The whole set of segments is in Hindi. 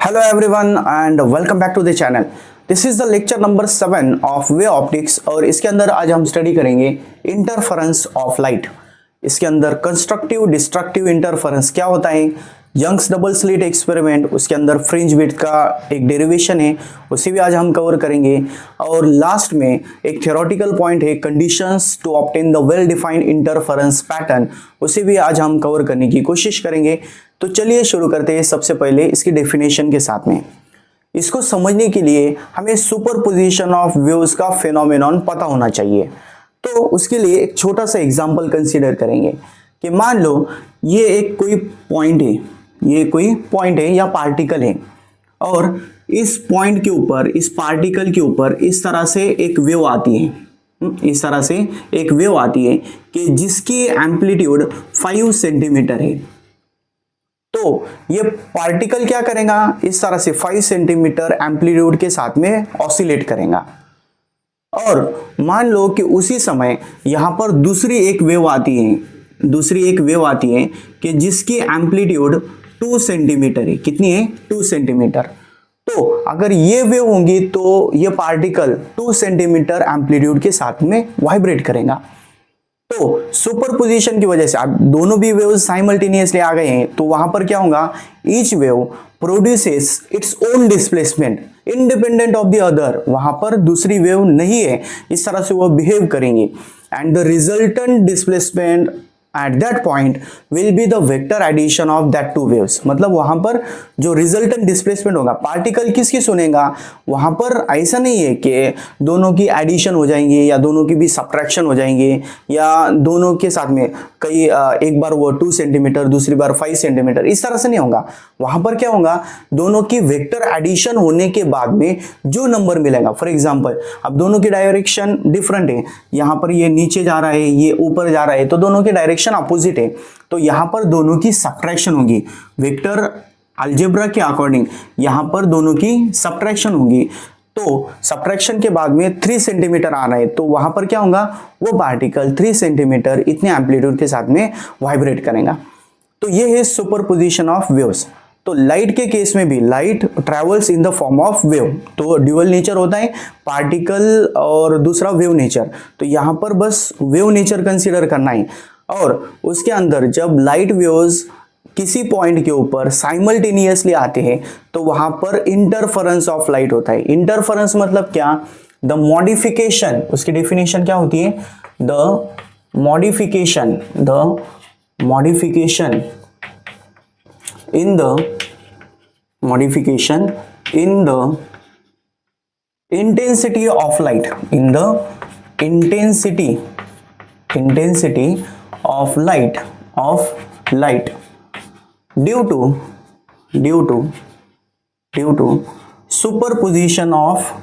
Hello everyone and welcome back to the channel. This is the lecture number 7 of way optics और इसके अंदर आज हम स्टडी करेंगे इंटरफेरेंस ऑफ लाइट। इसके अंदर कंस्ट्रक्टिव डिस्ट्रक्टिव इंटरफेरेंस क्या होता है, यंग्स डबल स्लिट एक्सपेरिमेंट, उसके अंदर फ्रिंज विड्थ का एक डेरिवेशन है, उसे भी आज हम कवर करेंगे। और लास्ट में एक थ्योरेटिकल पॉइंट है conditions to obtain the well defined interference pattern, उसे भी आज हम कवर करने की कोशिश करेंगे। तो चलिए शुरू करते हैं सबसे पहले इसकी डेफिनेशन के साथ में। इसको समझने के लिए हमें सुपरपोजिशन ऑफ वेव्स का फिनोमेनन पता होना चाहिए। तो उसके लिए एक छोटा सा एग्जांपल कंसीडर करेंगे कि मान लो ये एक कोई पॉइंट है, ये कोई पॉइंट है या पार्टिकल है, और इस पॉइंट के ऊपर, इस पार्टिकल के ऊपर इस तरह से एक वेव आती है, इस तरह से एक वेव आती है कि जिसकी एम्पलीट्यूड 5 सेंटीमीटर है। तो ये पार्टिकल क्या करेगा, इस तरह से 5 सेंटीमीटर एम्पलीट्यूड के साथ में ऑसिलेट करेगा। और मान लो कि उसी समय यहां पर दूसरी एक वेव आती है, कि जिसकी एम्पलीट्यूड 2 सेंटीमीटर है। कितनी है? 2 सेंटीमीटर। तो अगर ये वेव होंगी तो ये पार्टिकल 2 सेंटीमीटर एम्पलीट्यूड के साथ में वाइब्रेट करेगा। तो सुपरपोजिशन की वजह से अब दोनों भी वेव्स साइमल्टेनियसली आ गए हैं, तो वहां पर क्या होगा, each wave produces its own displacement independent of the other. वहां पर दूसरी वेव नहीं है, इस तरह से वो बिहेव करेंगे and the resultant displacement at that point will be the vector addition of that two waves। मतलब वहां पर जो रिजल्टेंट डिस्प्लेसमेंट होगा, पार्टिकल किसकी सुनेगा, वहां पर ऐसा नहीं है कि दोनों की एडिशन हो जाएंगे या दोनों की भी सब्ट्रैक्शन हो जाएंगे या दोनों के साथ में कई एक बार वो 2 सेंटीमीटर दूसरी बार 5 सेंटीमीटर, इस तरह से नहीं होगा। वहां पर क्या होगा, दोनों की वेक्टर एडिशन होने के बाद में जो नंबर मिलेगा, फॉर एग्जांपल अब दोनों की डायरेक्शन डिफरेंट है, यहां पर ये नीचे जा रहा है, ये ऊपर जा रहा है, तो दोनों की डायरेक्शन अपोजिट है, तो यहां पर दोनों की सब्ट्रैक्शन होगी। वेक्टर अलजेब्रा के अकॉर्डिंग यहां पर दोनों की सब्ट्रैक्शन होगी। तो सब्ट्रैक्शन के बाद में 3 सेंटीमीटर आ रहा है, तो वहां पर क्या होगा, वो पार्टिकल 3 सेंटीमीटर इतने एम्पलीट्यूड के साथ में वाइब्रेट करेगा। तो ये है सुपरपोजिशन ऑफ वेव्स। तो लाइट के केस में भी light travels in the form of wave, तो ड्यूअल नेचर होता है, पार्टिकल और दूसरा वेव नेचर। तो यहां पर बस वेव नेचर कंसीडर करना है। और उसके अंदर जब लाइट वेव्स किसी पॉइंट के ऊपर साइमल्टेनियसली आते हैं तो वहां पर इंटरफेरेंस ऑफ लाइट होता है। इंटरफेरेंस मतलब क्या, द मॉडिफिकेशन, उसकी डेफिनेशन क्या होती है, the modification in the intensity of light, in the intensity of light due to superposition of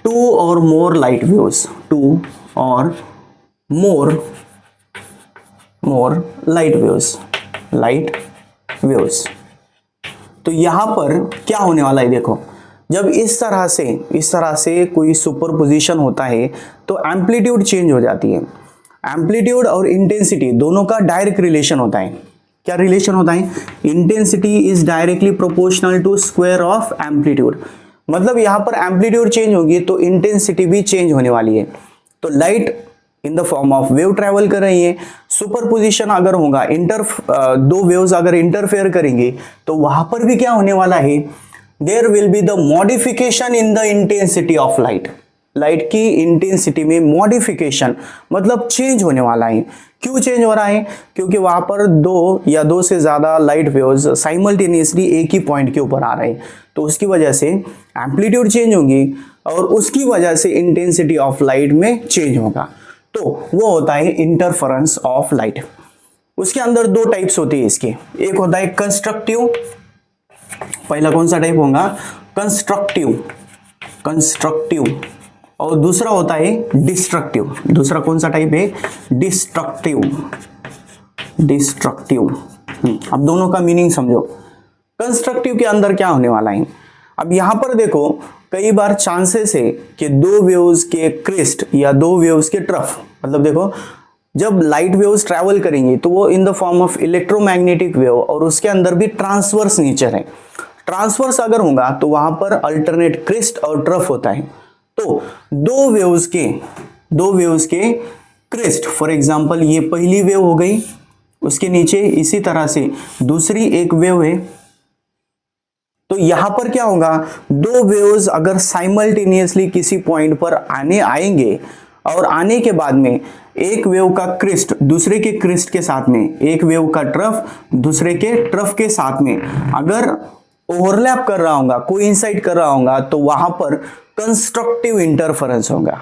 two or more light waves, light waves। तो यहां पर क्या होने वाला है, देखो, जब इस तरह से कोई सुपरपोजिशन होता है तो एम्पलीट्यूड चेंज हो जाती है। एम्पलीट्यूड और इंटेंसिटी दोनों का डायरेक्ट रिलेशन होता है। क्या रिलेशन होता है, intensity is directly proportional to square of amplitude. मतलब यहां पर एम्पलीट्यूड चेंज होगी तो इंटेंसिटी भी चेंज होने वाली है। तो light in the form of wave travel कर रही है, सुपरपोजिशन अगर होगा, दो वेव्स अगर इंटरफेयर करेंगे तो वहां पर भी क्या होने वाला है, there will be the modification in the intensity of light. Light की इंटेंसिटी में मॉडिफिकेशन मतलब चेंज होने वाला है। क्यों चेंज हो रहा है, क्योंकि वहां पर 2 या 2 से ज्यादा लाइट वेव्स साइमल्टेनियसली एक ही पॉइंट के ऊपर आ रहे हैं, तो उसकी वजह से एम्पलीट्यूड चेंज होगी और उसकी वजह से इंटेंसिटी ऑफ लाइट में चेंज होगा। तो वो होता है इंटरफेरेंस ऑफ लाइट। उसके अंदर 2 टाइप्स होती है इसके, एक होता है कंस्ट्रक्टिव, पहला कौन सा टाइप होगा, कंस्ट्रक्टिव, और दूसरा होता है डिस्ट्रक्टिव। दूसरा कौन सा टाइप है, डिस्ट्रक्टिव। अब दोनों का मीनिंग समझो। कंस्ट्रक्टिव के अंदर क्या होने वाला है, अब यहां पर देखो कई बार चांसेस है कि दो वेव्स के क्रेस्ट या दो वेव्स के ट्रफ, मतलब देखो जब लाइट वेव्स ट्रैवल करेंगी तो वो in the form of electromagnetic wave, और उसके अंदर भी ट्रांसवर्स नेचर है। ट्रांसवर्स अगर होगा तो वहां पर अल्टरनेट क्रिस्ट और ट्रफ होता है। तो दो वेव्स के क्रिस्ट, फॉर एग्जांपल ये पहली वेव हो गई, उसके नीचे इसी तरह से दूसरी एक वेव है। तो यहां पर क्या होगा, दो वेव्स अगर साइमल्टेनियसली किसी पॉइंट पर आएंगे और आने के बाद में एक वेव का क्रिस्ट दूसरे के क्रिस्ट के साथ में, एक वेव का ट्रफ दूसरे के ट्रफ के साथ में अगर ओवरलैप कर रहा होगा, कोइंसाइड कर रहा होगा, तो वहां पर कंस्ट्रक्टिव इंटरफेरेंस होगा।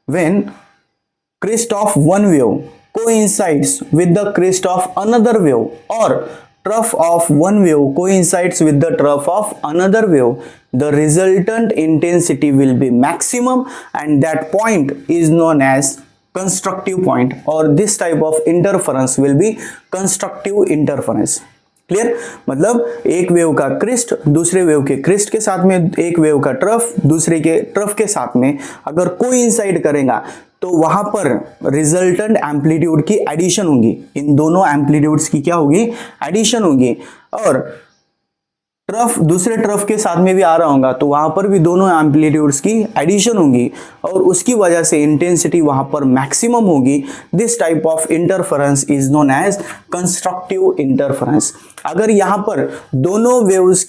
When crest of one wave coincides with the crest of another wave, or trough of one wave coincides with the trough of another wave, the resultant intensity will be maximum, and that point is known as constructive point, or this type of interference will be constructive interference। Clear, मतलब एक वेव का क्रिस्ट दूसरे वेव के क्रिस्ट के साथ में, एक वेव का ट्रफ दूसरे के ट्रफ के साथ में अगर कोइंसाइड करेगा तो वहां पर रिजल्टेंट एम्पलीट्यूड की एडिशन होगी। इन दोनों एम्पलीट्यूड्स की क्या होगी, एडिशन होगी। और ट्रफ दूसरे ट्रफ के साथ में भी आ रहा होगा तो वहां पर भी दोनों एम्पलीट्यूड्स की एडिशन होगी, और उसकी वजह से इंटेंसिटी वहां पर मैक्सिमम होगी। This type of interference is known as constructive interference. अगर यहां पर दोनों वेव्स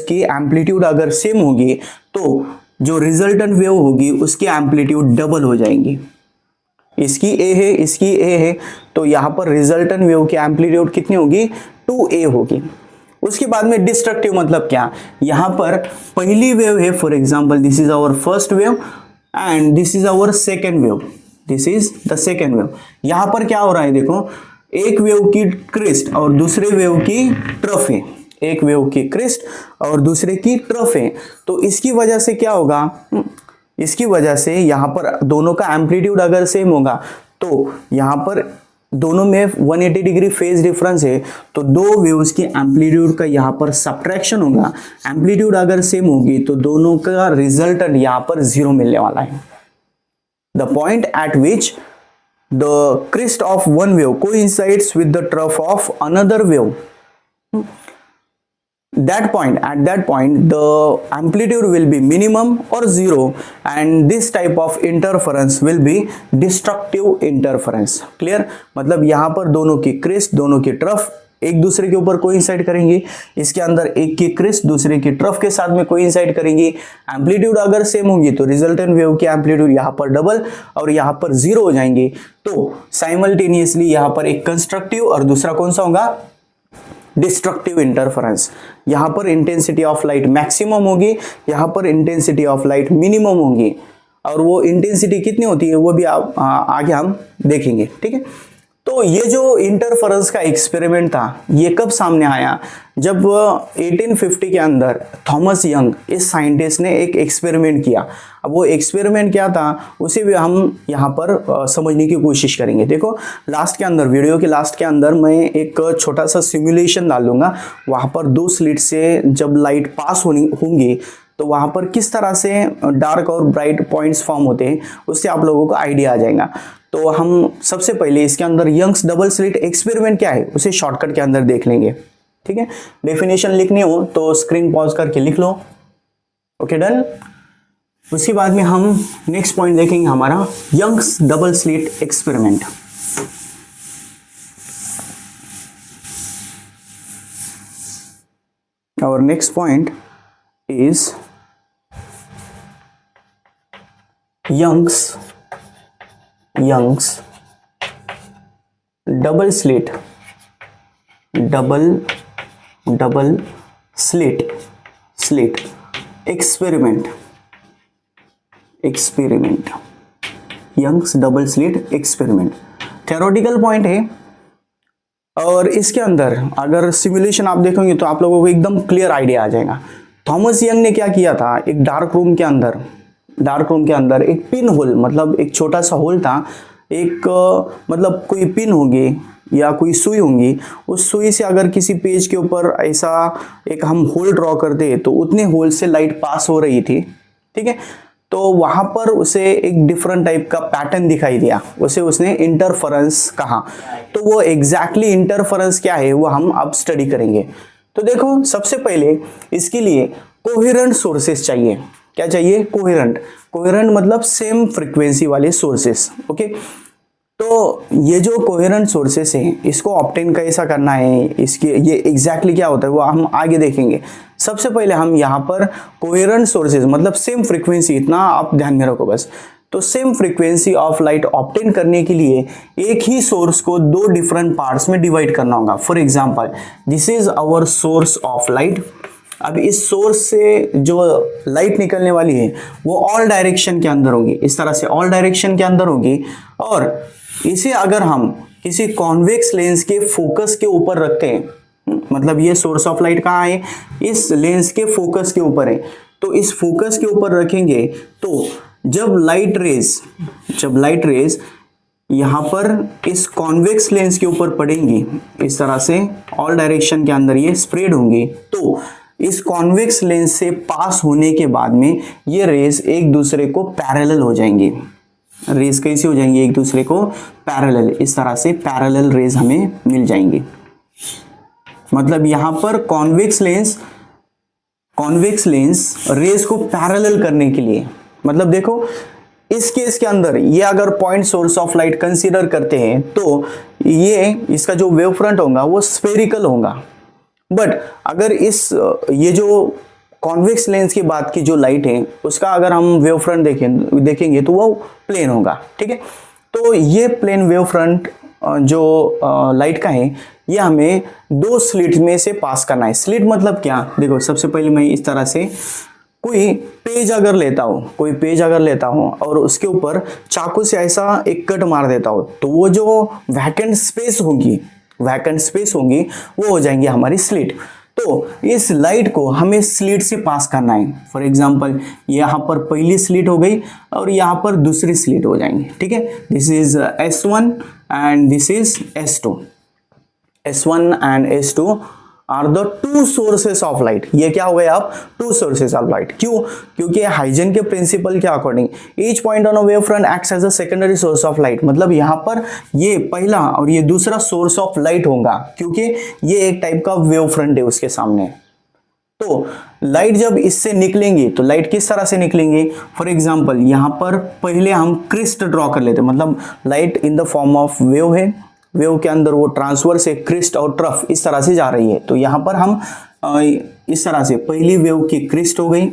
की एम्पलीट्यूड अगर सेम होगी तो जो रिजल्टेंट वेव होगी उसकी एम्पलीट्यूड डबल हो जाएंगी। इसकी ए है, इसकी ए है, तो यहां पर रिजल्टेंट वेव की एम्पलीट्यूड कितनी होगी, 2a होगी। उसके बाद में डिस्ट्रक्टिव मतलब क्या, यहां पर पहली वेव है, for example this is our first wave and this is our second wave, this is the second wave. यहां पर क्या हो रहा है, देखो एक वेव की क्रिस्ट और दूसरे वेव की ट्रफ है, एक वेव की क्रिस्ट और दूसरे की ट्रफ है। तो इसकी वजह से क्या होगा, इसकी वजह से यहां पर दोनों का एम्पलीट्यूड अगर सेम होगा तो यहां पर दोनों में 180 डिग्री फेज डिफरेंस है, तो दो वेव्स की एम्पलीट्यूड का यहां पर सब्ट्रैक्शन होगा। एम्पलीट्यूड अगर सेम होगी तो दोनों का रिजल्टेंट यहां पर 0 मिलने वाला है। The point at which the crest of one wave coincides with the trough of another wave, at that point the amplitude will be minimum or 0, and this type of interference will be destructive interference। Clear, मतलब यहां पर दोनों की क्रिस्ट दोनों की ट्रफ एक दूसरे के ऊपर कोइंसाइड करेंगी, इसके अंदर एक की क्रिस्ट दूसरे की ट्रफ के साथ में कोइंसाइड करेंगी। एम्पलीट्यूड अगर सेम होंगी तो रिजल्टेंट वेव की एम्पलीट्यूड यहां पर डबल और यहां पर 0 हो जाएंगी। तो साइमल्टेनियसली यहां पर एक कंस्ट्रक्टिव और दूसरा कौन सा होगा, डिस्ट्रक्टिव इंटरफेरेंस। यहां पर इंटेंसिटी ऑफ लाइट मैक्सिमम होगी, यहां पर इंटेंसिटी ऑफ लाइट मिनिमम होगी, और वो इंटेंसिटी कितनी होती है वो भी आप आगे हम देखेंगे। ठीक है, तो ये जो इंटरफेरेंस का एक्सपेरिमेंट था ये कब सामने आया, जब 1850 के अंदर थॉमस यंग इस साइंटिस्ट ने एक एक्सपेरिमेंट किया। अब वो एक्सपेरिमेंट क्या था उसे भी हम यहाँ पर समझने की कोशिश करेंगे। देखो लास्ट के अंदर, वीडियो के लास्ट के अंदर मैं एक छोटा सा सिमुलेशन डाल दूंगा, वहाँ पर दो स्लिट से जब लाइट पास होंगी तो वहाँ पर किस तरह से डार्क और ब्राइट पॉइंट्स फॉर्म होते हैं उससे आप लोगों को आइडिया आ जाएगा। तो हम सबसे पहले इसके अंदर यंग्स डबल स्लिट एक्सपेरिमेंट क्या है उसे शॉर्टकट के अंदर देख लेंगे। ठीक है, डेफिनेशन लिखनी हो तो स्क्रीन पॉज करके लिख लो। Okay done. उसके बाद में हम नेक्स्ट पॉइंट देखेंगे हमारा Young's double slit experiment. Our next point is Young's double slit experiment। Young's double slit experiment theoretical point है, और इसके अंदर अगर सिमुलेशन आप देखोगे तो आप लोगों को एकदम क्लियर आइडिया आ जाएगा। थॉमस यंग ने क्या किया था, एक डार्क रूम के अंदर एक पिन होल, मतलब एक छोटा सा होल था, एक मतलब कोई पिन होगी या कोई सुई होंगी, उस सुई से अगर किसी पेज के ऊपर ऐसा एक हम होल ड्रॉ करते तो उतने होल से लाइट पास हो रही थी। ठीक है, तो वहां पर उसे एक डिफरेंट टाइप का पैटर्न दिखाई दिया, उसे उसने इंटरफेरेंस कहा। तो वो एग्जैक्टली इंटरफेरेंस क्या है वो हम अब स्टडी करेंगे। तो देखो सबसे पहले इसके लिए कोहेरेंट सोर्सेस चाहिए। क्या चाहिए? कोहेरेंट। कोहेरेंट मतलब सेम फ्रीक्वेंसी वाले सोर्सेस। ओके, तो ये जो कोहेरेंट सोर्सेस हैं इसको ऑब्टेन कैसा करना है, इसके ये एग्जैक्टली क्या होता है वो हम आगे देखेंगे। सबसे पहले हम यहाँ पर कोहेरेंट सोर्सेस मतलब सेम फ्रीक्वेंसी, इतना आप ध्यान में रखो बस। तो same frequency of light obtain करने के लिए एक ही सोर्स को दो डिफरेंट पार्ट्स में डिवाइड करना होगा। For example this is our source of light. अब इस सोर्स से जो लाइट निकलने वाली है वो ऑल डायरेक्शन के अंदर होगी, इस तरह से ऑल डायरेक्शन के अंदर होगी। और इसे अगर हम किसी कॉन्वेक्स लेंस के फोकस के ऊपर रखते हैं, मतलब ये सोर्स ऑफ लाइट कहाँ है? इस लेंस के फोकस के ऊपर है। तो इस फोकस के ऊपर रखेंगे तो जब लाइट रेज यहाँ पर इस कॉन्वेक्स लेंस के ऊपर पड़ेंगी, इस तरह से ऑल डायरेक्शन के अंदर ये स्प्रेड होंगी, तो इस कॉन्वेक्स लेंस से पास होने के बाद में ये रेज एक दूसरे को पैरेलल हो जाएंगी। रेज कैसे हो जाएंगी? एक दूसरे को पैरेलल, इस तरह से पैरेलल रेज हमें मिल जाएंगी। मतलब यहां पर कॉन्वेक्स लेंस रेज को पैरेलल करने के लिए, मतलब देखो इस केस के अंदर ये अगर point source of light consider करते हैं तो ये इसका जो वेव फ्रंट होगा वो स्फेरिकल होगा। बट अगर ये जो कॉन्वेक्स लेंस की बात की जो लाइट है उसका अगर हम वेव फ्रंट देखेंगे तो वो प्लेन होगा। ठीक है, तो ये प्लेन वेव फ्रंट जो लाइट का है ये हमें दो स्लिट में से पास करना है। स्लिट मतलब क्या? देखो सबसे पहले मैं इस तरह से कोई पेज अगर लेता हूँ और उसके ऊपर चाकू से ऐसा एक कट मार देता हूँ तो वो जो वैकेंट स्पेस होगी वो हो जाएंगी हमारी स्लिट। तो इस लाइट को हमें स्लिट से पास करना है। फॉर एग्जांपल यहाँ पर पहली स्लिट हो गई और यहाँ पर दूसरी स्लिट हो जाएंगी। ठीक है, this is S1 and this is S2। S1 and S2 are the two sources of light. ये क्या हो गया? आप टू सोर्सेस ऑफ लाइट। क्यों? क्योंकि हाइजन के प्रिंसिपल के according each point on a wave front acts as a secondary source of light. मतलब यहाँ पर ये पहला और ये दूसरा सोर्स ऑफ लाइट होगा क्योंकि ये एक टाइप का वेव फ्रंट है उसके सामने। तो लाइट जब इससे निकलेंगी तो लाइट किस तरह से निकलेंगी? फॉर एग्जाम्पल यहाँ पर पहले हम क्रिस्ट ड्रॉ कर लेते हैं, मतलब light in the form of wave है, वेव के अंदर वो ट्रांसवर्स है, क्रिस्ट और ट्रफ इस तरह से जा रही है। तो यहाँ पर हम इस तरह से पहली वेव की क्रिस्ट हो गई,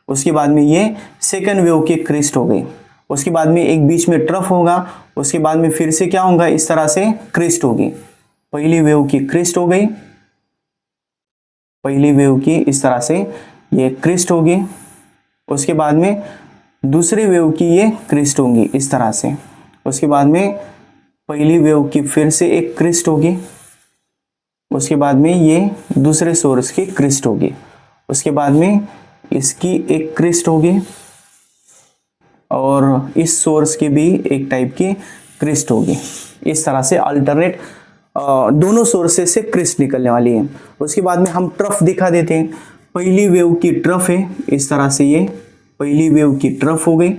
उसके बाद में ये सेकंड वेव की क्रिस्ट हो गई, उसके बाद में एक बीच में ट्रफ होगा, उसके बाद में फिर से क्या होगा? इस तरह से क्रिस्ट होगी। पहली वेव की क्रिस्ट हो गई, पहली वेव की इस तरह से ये क्रिस्ट होगी, उसके बाद में दूसरी वेव की ये क्रिस्ट होगी इस तरह से, उसके बाद में पहली वेव की फिर से एक क्रिस्ट होगी, उसके बाद में ये दूसरे सोर्स की क्रिस्ट होगी, उसके बाद में इसकी एक क्रिस्ट होगी और इस सोर्स की भी एक टाइप की क्रिस्ट होगी। इस तरह से अल्टरनेट दोनों सोर्सेस से क्रिस्ट निकलने वाली है। उसके बाद में हम ट्रफ दिखा देते हैं। पहली वेव की ट्रफ है, इस तरह से ये पहली वेव की ट्रफ हो गई,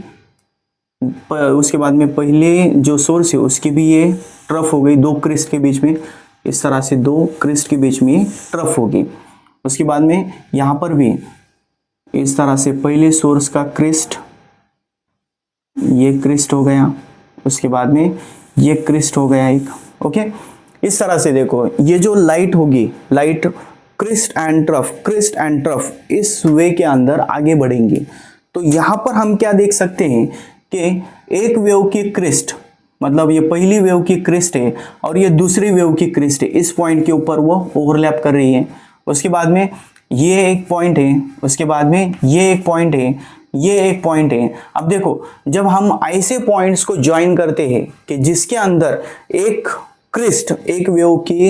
उसके बाद में पहले जो सोर्स है उसकी भी ये ट्रफ हो गई, दो क्रिस्ट के बीच में, इस तरह से दो क्रिस्ट के बीच में ट्रफ होगी। उसके बाद में यहाँ पर भी इस तरह से पहले सोर्स का क्रिस्ट, ये क्रिस्ट हो गया, उसके बाद में ये क्रिस्ट हो गया एक। ओके, इस तरह से देखो ये जो लाइट होगी, लाइट क्रिस्ट एंड ट्रफ इस वे के अंदर आगे बढ़ेंगी। तो यहाँ पर हम क्या देख सकते हैं कि एक वेव की क्रिस्ट, मतलब ये पहली वेव की क्रिस्ट है और ये दूसरी वेव की क्रिस्ट है, इस पॉइंट के ऊपर वो ओवरलैप कर रही है। उसके बाद में ये एक पॉइंट है, उसके बाद में ये एक पॉइंट है, ये एक पॉइंट है। अब देखो जब हम ऐसे पॉइंट्स को ज्वाइन करते हैं कि जिसके अंदर एक क्रिस्ट, एक वेव की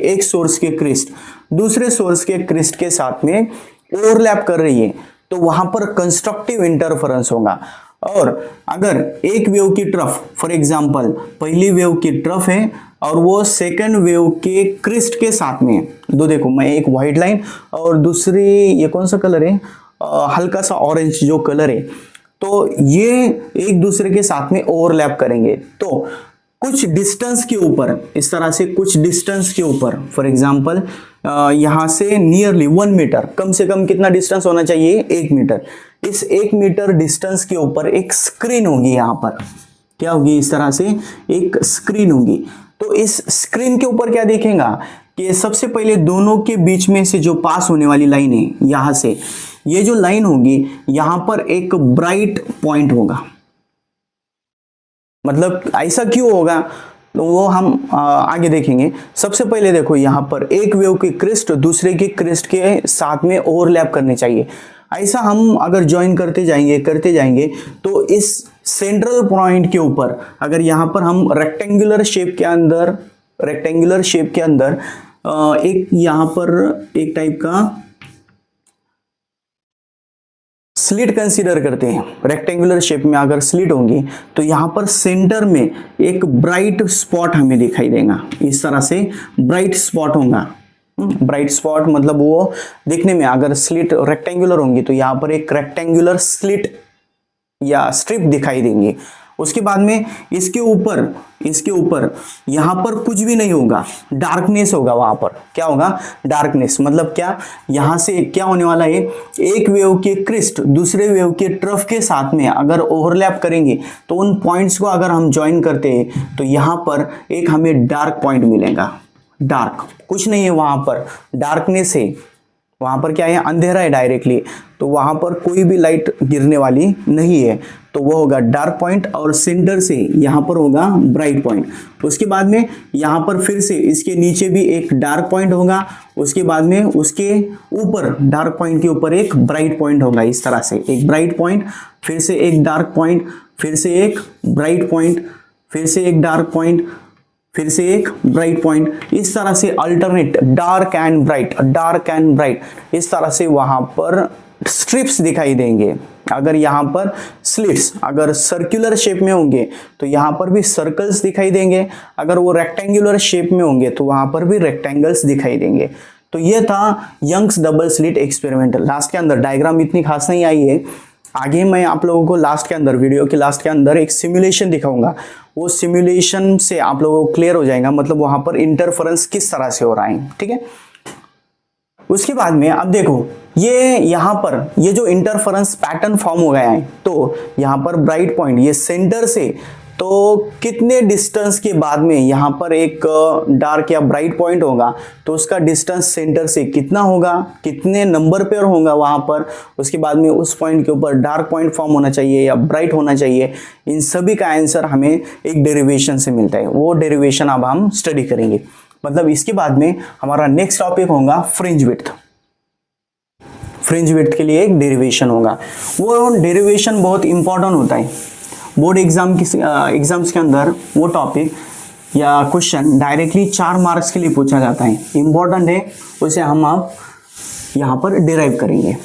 एक सोर्स की क्रिस्ट दूसरे सोर्स के क्रिस्ट के साथ में ओवरलैप कर रही है, तो वहां पर कंस्ट्रक्टिव इंटरफेरेंस होगा। और अगर एक वेव की ट्रफ, फॉर एग्जांपल पहली वेव की ट्रफ है और वो सेकंड वेव के क्रिस्ट के साथ में, दो देखो मैं एक व्हाइट लाइन और दूसरी ये कौन सा कलर है, हल्का सा ऑरेंज जो कलर है, तो ये एक दूसरे के साथ में ओवरलैप करेंगे। तो कुछ डिस्टेंस के ऊपर, इस तरह से कुछ डिस्टेंस के ऊपर, फॉर एग्जांपल यहां से नियरली 1 मीटर, कम से कम कितना डिस्टेंस होना चाहिए, 1 मीटर। इस 1 मीटर डिस्टेंस के ऊपर एक स्क्रीन होगी। यहां पर क्या होगी, इस तरह से एक स्क्रीन होगी। तो इस स्क्रीन के ऊपर क्या देखेगा कि सबसे पहले दोनों के बीच में से जो पास होने वाली लाइन है, यहां से ये जो लाइन होगी, यहां पर एक ब्राइट पॉइंट होगा। मतलब ऐसा क्यों होगा, तो वो हम आगे देखेंगे। सबसे पहले देखो, यहां पर एक वेव की क्रेस्ट दूसरे की क्रेस्ट के साथ में ओवरलैप करनी चाहिए। ऐसा हम अगर ज्वाइन करते जाएंगे तो इस सेंट्रल पॉइंट के ऊपर, अगर यहां पर हम रेक्टेंगुलर शेप के अंदर एक यहां पर एक टाइप का स्लिट कंसीडर करते हैं। रेक्टेंगुलर शेप में अगर स्लिट होंगी तो यहां पर सेंटर में एक ब्राइट स्पॉट हमें दिखाई देगा। इस तरह से ब्राइट स्पॉट होगा। ब्राइट स्पॉट मतलब वो देखने में, अगर स्लिट रेक्टेंगुलर होंगी तो यहां पर एक रेक्टेंगुलर स्लिट या स्ट्रिप दिखाई देंगे। उसके बाद में इसके ऊपर यहां पर कुछ भी नहीं होगा, डार्कनेस होगा। वहां पर क्या होगा, डार्कनेस। मतलब क्या, यहां से क्या होने वाला है, एक वेव के क्रिस्ट दूसरे वेव के ट्रफ के साथ में अगर ओवरलैप करेंगे तो उन पॉइंट्स को अगर हम ज्वाइन करते हैं तो यहां पर एक हमें डार्क पॉइंट मिलेगा। डार्क कुछ नहीं है, वहां पर डार्कनेस है, वहां पर क्या है, अंधेरा है डायरेक्टली। तो वहां पर कोई भी लाइट गिरने वाली नहीं है, तो वो होगा डार्क पॉइंट। और सेंटर से यहां पर होगा ब्राइट पॉइंट। उसके बाद में यहां पर फिर से इसके नीचे भी एक डार्क पॉइंट होगा। उसके बाद में उसके ऊपर, डार्क पॉइंट के ऊपर एक ब्राइट पॉइंट होगा। इस तरह से एक ब्राइट पॉइंट, फिर से एक डार्क पॉइंट, फिर से एक ब्राइट पॉइंट, फिर से एक डार्क पॉइंट, फिर से एक ब्राइट पॉइंट। इस तरह से अल्टरनेट डार्क एंड ब्राइट, इस तरह से वहां पर स्ट्रिप्स दिखाई देंगे। अगर यहां पर स्लिट्स अगर सर्कुलर शेप में होंगे तो यहां पर भी सर्कल्स दिखाई देंगे। अगर वो रेक्टेंगुलर शेप में होंगे तो वहां पर भी रेक्टेंगल्स दिखाई देंगे। तो ये था Young's double slit experimental. Last के अंदर डायग्राम इतनी खास नहीं आई है। आगे मैं आप लोगों को लास्ट के अंदर, वीडियो के लास्ट के अंदर एक सिमुलेशन दिखाऊंगा। वो सिमुलेशन से आप लोगों को क्लियर हो जाएगा, मतलब वहां पर इंटरफेरेंस किस तरह से हो रहा है। ठीक है, उसके बाद में अब देखो, ये यहां पर ये जो इंटरफेरेंस पैटर्न फॉर्म हो गया है, तो यहां पर ब्राइट पॉइंट ये सेंटर से, तो कितने डिस्टेंस के बाद में यहां पर एक डार्क या ब्राइट पॉइंट होगा, तो उसका डिस्टेंस सेंटर से कितना होगा, कितने नंबर पेयर होगा वहां पर। उसके बाद में उस पॉइंट के ऊपर डार्क पॉइंट फॉर्म होना चाहिए या ब्राइट होना चाहिए। इन सभी का आंसर हमें एक डेरिवेशन से मिलता है। वो डेरिवेशन अब हम स्टडी करेंगे। मतलब इसके बाद में हमारा नेक्स्ट टॉपिक होगा फ्रिंज विड्थ। फ्रिंज विड्थ के लिए एक डेरिवेशन होगा। वो डेरिवेशन बहुत इंपॉर्टेंट होता है। बोर्ड एग्जाम्स के अंदर वो टॉपिक या क्वेश्चन डायरेक्टली 4 मार्क्स के लिए पूछा जाता है, इंपॉर्टेंट है। उसे हम आप यहां पर डिराइव करेंगे।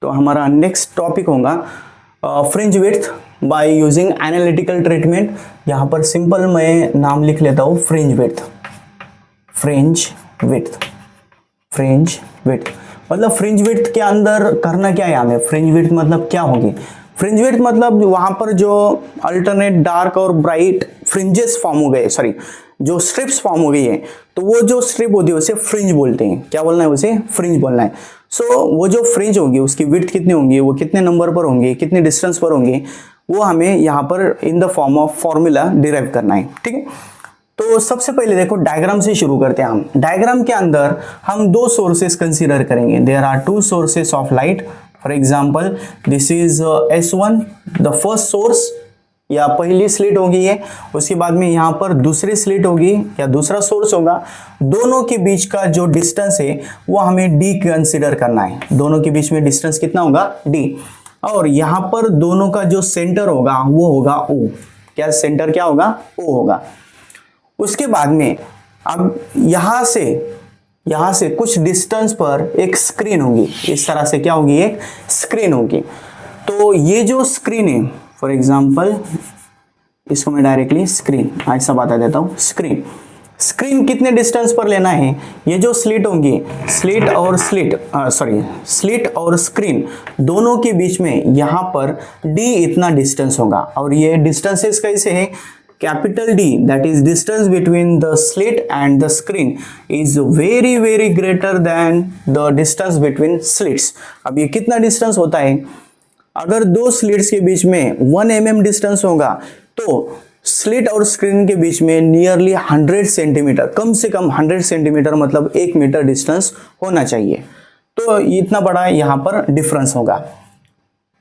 तो हमारा नेक्स्ट टॉपिक होगा fringe width by using analytical treatment. यहां पर सिंपल मैं नाम लिख लेता हूं, फ्रिंज विड्थ। फ्रिंज विड्थ मतलब फ्रिंज विड्थ के अंदर करना क्या है हमें। फ्रिंज विड्थ मतलब क्या होगी, फ्रिंज विड्थ मतलब वहां पर जो अल्टरनेट डार्क और ब्राइट फ्रिंजेस फॉर्म हो गए, सॉरी जो स्ट्रिप्स फॉर्म हो गई है, तो वो जो स्ट्रिप होती है उसे फ्रिंज बोलते हैं। क्या बोलना है, उसे फ्रिंज बोलना है। सो वो जो फ्रिंज होगी उसकी विड्थ कितनी होंगी, वो कितने नंबर पर होंगे, कितने डिस्टेंस पर होंगे, वो हमें यहाँ पर in the form of formula derive करना है। ठीक है, तो सबसे पहले देखो डायग्राम से शुरू करते हैं हम। डायग्राम के अंदर हम 2 सोर्सेस कंसीडर करेंगे। There are 2 sources of light. For example this is S1, the first source या पहली स्लिट होगी ये। उसके बाद में यहाँ पर दूसरी स्लिट होगी या दूसरा सोर्स होगा। दोनों के बीच का जो डिस्टेंस है वो हमें D कंसीडर करना है। दोनों के बीच में डिस्टेंस कितना होगा, D। और यहाँ पर दोनों का जो सेंटर होगा वो होगा O। क्या सेंटर क्या होगा, O होगा। उसके बाद में अब यहां से कुछ डिस्टेंस पर एक स्क्रीन होगी। इस तरह से क्या होगी, एक स्क्रीन होगी। तो ये जो स्क्रीन है, फॉर एग्जांपल इसको मैं डायरेक्टली स्क्रीन ऐसा बता देता हूं। स्क्रीन कितने डिस्टेंस पर लेना है, ये जो स्लिट होंगी, स्लिट और स्क्रीन दोनों के बीच में यहाँ पर d इतना डिस्टेंस होगा। और ये डिस्टेंसेस कैसे है, capital D, that is distance between the slit and the screen is very very greater than the distance between slits। अब ये कितना डिस्टेंस होता है, अगर दो स्लिट्स के बीच में 1 mm डिस्टेंस होगा तो स्लिट और स्क्रीन के बीच में नियरली 100 सेंटीमीटर, कम से कम 100 सेंटीमीटर मतलब 1 मीटर डिस्टेंस होना चाहिए। तो इतना बड़ा यहाँ पर डिफरेंस होगा।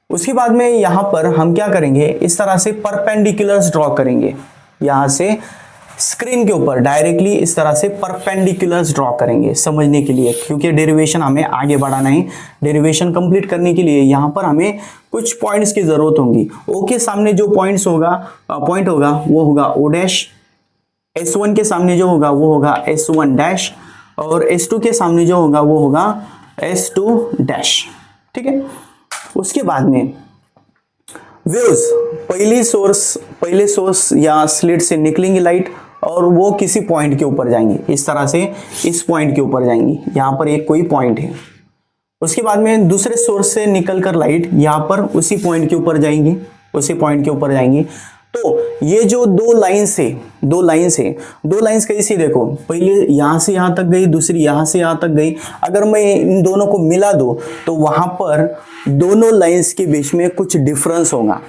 उसके बाद में यहाँ पर हम क्या करेंगे, इस तरह से परपेंडिकुलर्स ड्रॉ करेंगे, यहाँ से स्क्रीन के ऊपर डायरेक्टली इस तरह से परपेंडिकुलर्स ड्रॉ करेंगे समझने के लिए, क्योंकि डेरिवेशन हमें आगे बढ़ाना है। डेरिवेशन कंप्लीट करने के लिए यहाँ पर हमें कुछ पॉइंट्स की जरूरत होगी। ओ के सामने जो पॉइंट होगा वो होगा ओ डैश, S1 के सामने जो होगा वो होगा S1 डैश, और S2 के सामने जो होगा वो होगा S2 डैश। ठीक है, उसके बाद में वेव्स पहले सोर्स या स्लिट से निकलेंगी लाइट और वो किसी पॉइंट के ऊपर जाएंगी, इस तरह से इस पॉइंट के ऊपर जाएंगी, यहाँ पर एक कोई पॉइंट है। उसके बाद में दूसरे सोर्स से निकलकर लाइट यहाँ पर उसी पॉइंट के ऊपर जाएंगी, तो ये जो दो लाइंस कैसी, देखो पहले यहाँ से यहाँ तक गई, दूसरी यहाँ से यहाँ तक गई। अगर मैं इन दोनों को मिला दूं तो वहां पर दोनों लाइंस के बीच में कुछ डिफरेंस होगा,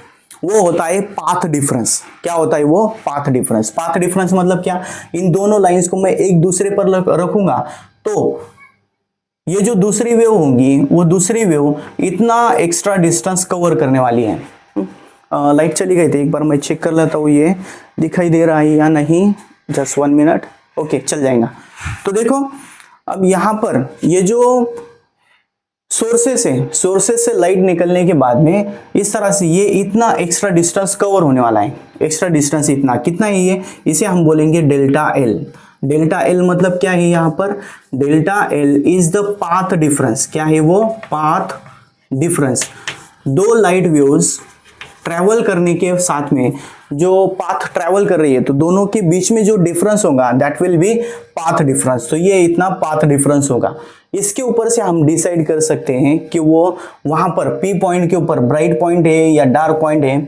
वो होता है पाथ डिफरेंस। क्या होता है वो? Path difference. पाथ डिफरेंस मतलब क्या, इन दोनों लाइंस को मैं एक दूसरे पर रखूंगा तो ये जो दूसरी वेव होंगी वो दूसरी वेव इतना एक्स्ट्रा डिस्टेंस कवर करने वाली है। लाइट चली गई थी, एक बार मैं चेक कर लेता हूँ ये दिखाई दे रहा है या नहीं, जस्ट 1 मिनट। ओके, चल जाएगा। तो देखो अब यहाँ पर ये जो सोर्सेस से लाइट निकलने के बाद में इस तरह से ये इतना एक्स्ट्रा डिस्टेंस कवर होने वाला है। एक्स्ट्रा डिस्टेंस कितना है ये, इसे हम बोलेंगे डेल्टा एल। डेल्टा एल मतलब क्या है, यहाँ पर delta L is the path difference. क्या है वो? Path difference. दो लाइट वेव्स ट्रैवल करने के साथ में जो पाथ ट्रैवल कर रही है तो दोनों के बीच में जो डिफरेंस होगा that will B path difference. तो ये इतना पाथ डिफरेंस होगा। इसके ऊपर से हम डिसाइड कर सकते हैं कि वो वहां पर P पॉइंट के ऊपर ब्राइट पॉइंट है या डार्क पॉइंट है।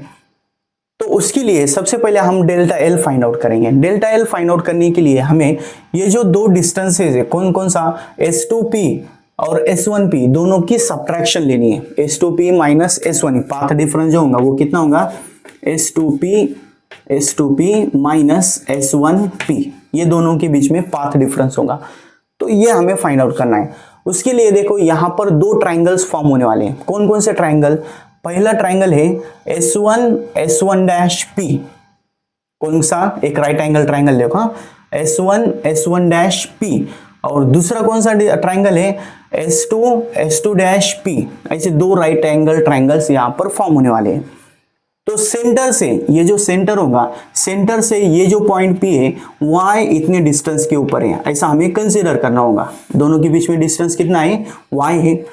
तो उसके लिए सबसे पहले हम डेल्टा एल फाइंड आउट करेंगे। डेल्टा एल फाइंड आउट करने के लिए हमें ये जो दो डिस्टेंसेज है, कौन कौन सा, S2P और S1P, दोनों की सब्ट्रैक्शन लेनी है। S2P minus S1, path difference जो होगा वो कितना होगा, S2P माइनस S1P, ये दोनों के बीच में पाथ डिफरेंस होगा। तो ये हमें फाइंड आउट करना है। उसके लिए देखो यहाँ पर दो ट्राइंगल्स फॉर्म होने वाले हैं। कौन कौन से ट्राइंगल? पहला ट्राइंगल है S1 कौन सा? एक राइट एंगल ट्राइंगल देखो, S1 और दूसरा कौन सा ट्राइंगल है, S2 ऐसे दो राइट एंगल ट्राइंगल्स यहाँ पर फॉर्म होने वाले हैं। तो सेंटर से ये जो सेंटर होगा, सेंटर से ये जो पॉइंट P है Y इतने डिस्टेंस के ऊपर है, ऐसा हमें कंसीडर करना होगा। दोनों के बीच में डिस्टेंस कितना है, Y है।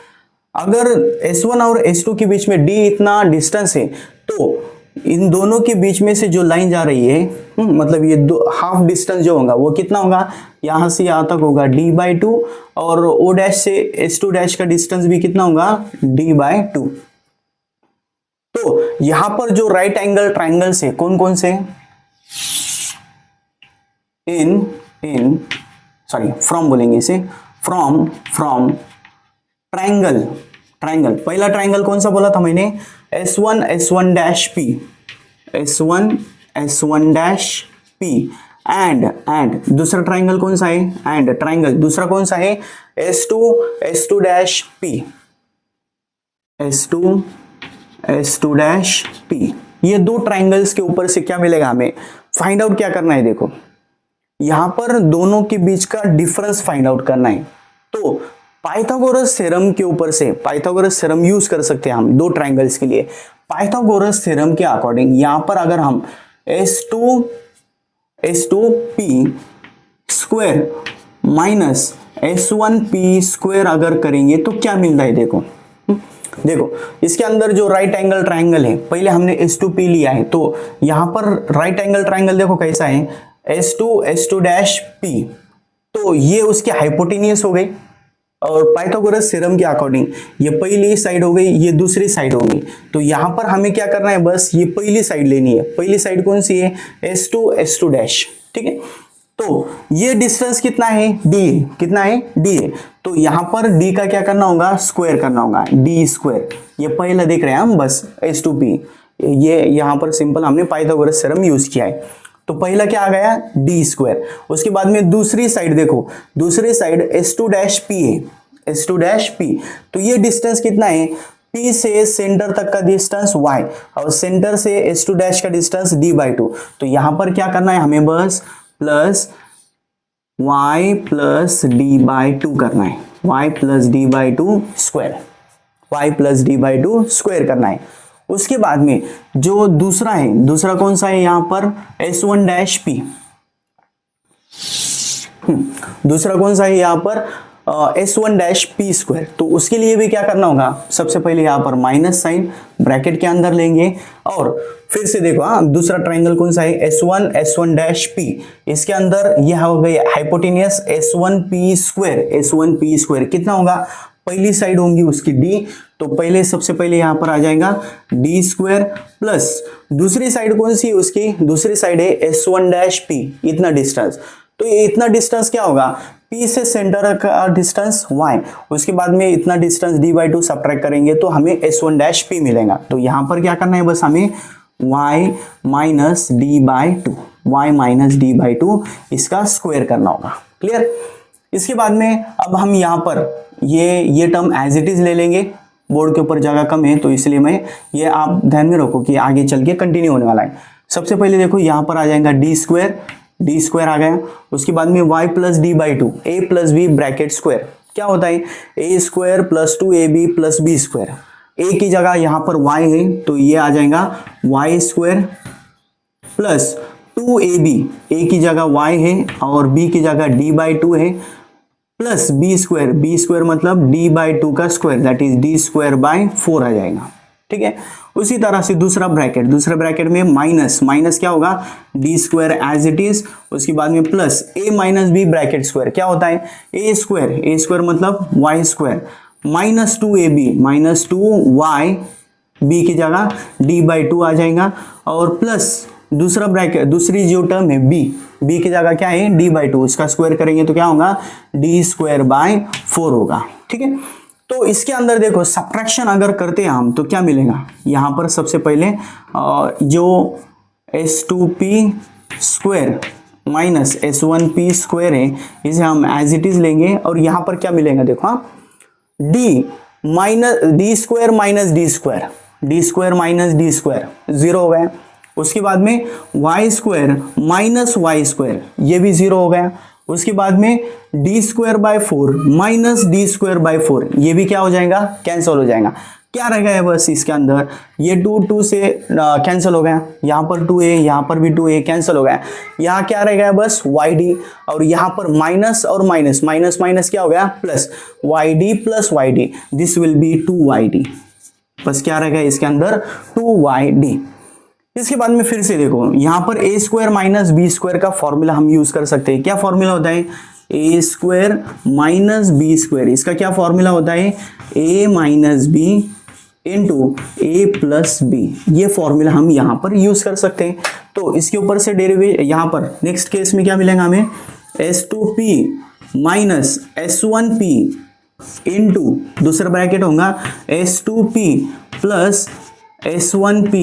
अगर S1 और S2 के बीच में D इतना डिस्टेंस है तो इन दोनों के बीच में से जो लाइन जा रही है, मतलब ये दो हाफ डिस्टेंस जो होगा वो कितना होगा, यहां से यहां तक होगा D/2 और O डैश से S2 का डिस्टेंस भी कितना होगा, D/2। तो यहां पर जो राइट एंगल ट्राइंगल्स है कौन कौन से, फ्रॉम बोलेंगे इसे, फ्रॉम ट्राइंगल। पहला ट्राइंगल कौन सा बोला था मैंने, S1 एंड दूसरा ट्राइंगल कौन सा है, एंड ट्राइंगल दूसरा कौन सा है, S2 ये दो ट्राइंगल्स के ऊपर से क्या मिलेगा हमें, फाइंड आउट क्या करना है। देखो यहां पर दोनों के बीच का डिफरेंस फाइंड आउट करना है। तो पाइथागोरस थ्योरम के ऊपर से पाइथागोरस थ्योरम यूज कर सकते हैं हम दो ट्राइंगल्स के लिए। पाइथागोरस थ्योरम के अकॉर्डिंग यहां पर अगर हम S2P square minus S1P square अगर करेंगे तो क्या मिलता है, देखो इसके अंदर जो राइट एंगल ट्राइंगल है, पहले हमने S2P लिया है तो यहां पर राइट एंगल ट्राइंगल देखो कैसा है, S2 डैश P, तो ये उसकी हाइपोटेनियस हो गई। और पाइथागोरस थ्योरम के अकॉर्डिंग ये पहली साइड हो गई, ये दूसरी साइड होगी। तो यहां पर हमें क्या करना है, बस ये पहली साइड लेनी है। पहली साइड कौन सी है, S2 डैश, ठीक है। तो ये डिस्टेंस कितना है, D, कितना है, D है। तो यहां पर D का क्या करना होगा, स्क्वायर करना होगा, D स्क्वायर। ये पहला देख रहे हैं हम, बस S2P, ये यहां पर सिंपल हमने पाइथागोरस थ्योरम यूज किया है। तो पहला क्या आ गया, D स्क्वायर। उसके बाद में दूसरी साइड देखो, दूसरी साइड S2 डैश P है, S2 डैश P। तो ये डिस्टेंस कितना है, P से सेंटर तक का डिस्टेंस y, और सेंटर से S2 डैश का डिस्टेंस D/2। तो यहां पर क्या करना है हमें, बस प्लस y प्लस D/2 करना है, y plus D/2 square, y plus D/2 square करना है। उसके बाद में जो दूसरा है, दूसरा कौन सा है यहां पर, S1 डैश P। दूसरा कौन सा है यहां पर, S1 डैश P स्क्वायर। तो उसके लिए भी क्या करना होगा, सबसे पहले यहां पर माइनस साइन ब्रैकेट के अंदर लेंगे, और फिर से देखो, दूसरा ट्रायंगल कौन सा है, S1 डैश P। इसके अंदर यह हो गई हाइपोटेनियस S1P स्क्वायर। कितना होगा, पहली साइड होंगी उसकी D, तो पहले सबसे पहले यहां पर आ जाएगा D स्क्वायर, प्लस दूसरी साइड कौन सी है उसकी, दूसरी साइड है S1 डैश P, इतना डिस्टेंस। तो ये इतना डिस्टेंस क्या होगा, P से सेंटर का डिस्टेंस y, उसके बाद में इतना डिस्टेंस D/2 सब्ट्रैक्ट करेंगे तो हमें S1 डैश P मिलेगा। तो यहां पर क्या करना है, बस हमें y माइनस D/2 इसका स्क्वायर करना होगा। क्लियर। इसके बाद में अब हम यहां पर ये टर्म एज इट इज ले लेंगे। बोर्ड के ऊपर जगह कम है तो इसलिए मैं ये आप ध्यान में रखो कि आगे चल के कंटिन्यू होने वाला है। सबसे पहले देखो यहां पर आ जाएगा D स्क्वायर आ गया। उसके बाद में y plus D/2, a plus b bracket square, क्या होता है, a square plus 2ab plus b square. a की जगह यहां पर y है तो ये आ जाएगा y square plus 2ab, a की जगह y है और b की जगह D/2 है, प्लस b स्क्वायर मतलब D/2 का square, that is D square by 4 आ जाएगा। ठीक है। उसी तरह से दूसरा ब्रैकेट में माइनस क्या होगा, D square as it is. उसके बाद में plus a minus b bracket square, क्या होता है, a स्क्वायर मतलब y square minus 2y, b की जगह D/2 आ जाएगा, और प्लस दूसरा ब्रैकेट, दूसरी जो टर्म है b की जगह क्या है, D/2, इसका स्क्वायर करेंगे तो क्या होगा, D स्क्वायर बाय 4 होगा। ठीक है। तो इसके अंदर देखो सब्ट्रैक्शन अगर करते हैं हम तो क्या मिलेगा, यहां पर सबसे पहले जो S2P square minus S1P square है इसे हम एज इट इज लेंगे, और यहां पर क्या मिलेगा देखो, D square minus D square 0 हो गया। उसके बाद में y square minus y square, ये भी 0 हो गया। उसके बाद में D square by 4 minus D square by 4, ये भी क्या हो जाएगा, कैंसिल हो जाएगा। क्या रह गया है बस इसके अंदर, ये 2 से कैंसिल हो गया, यहाँ पर 2a, यहाँ पर भी 2a कैंसिल हो गया। यहाँ क्या रह गया बस yd, और यहाँ पर माइनस और माइनस क्या हो गया, plus yd plus yd, this will be 2yd। बस क्या रह गया इसके अंदर, 2yd। इसके बाद में फिर से देखो यहां पर a square minus b square का फॉर्मूला हम यूज कर सकते हैं। क्या फॉर्मूला होता है, a square minus b square, इसका क्या फॉर्मूला होता है, a minus b into a plus b, ये फॉर्मूला हम यहां पर यूज कर सकते हैं। तो इसके ऊपर से डेरिवेटिव यहां पर नेक्स्ट केस में क्या मिलेगा हमें, S2P माइनस S1P इंटू दूसरा ब्रैकेट होगा S2P plus S1P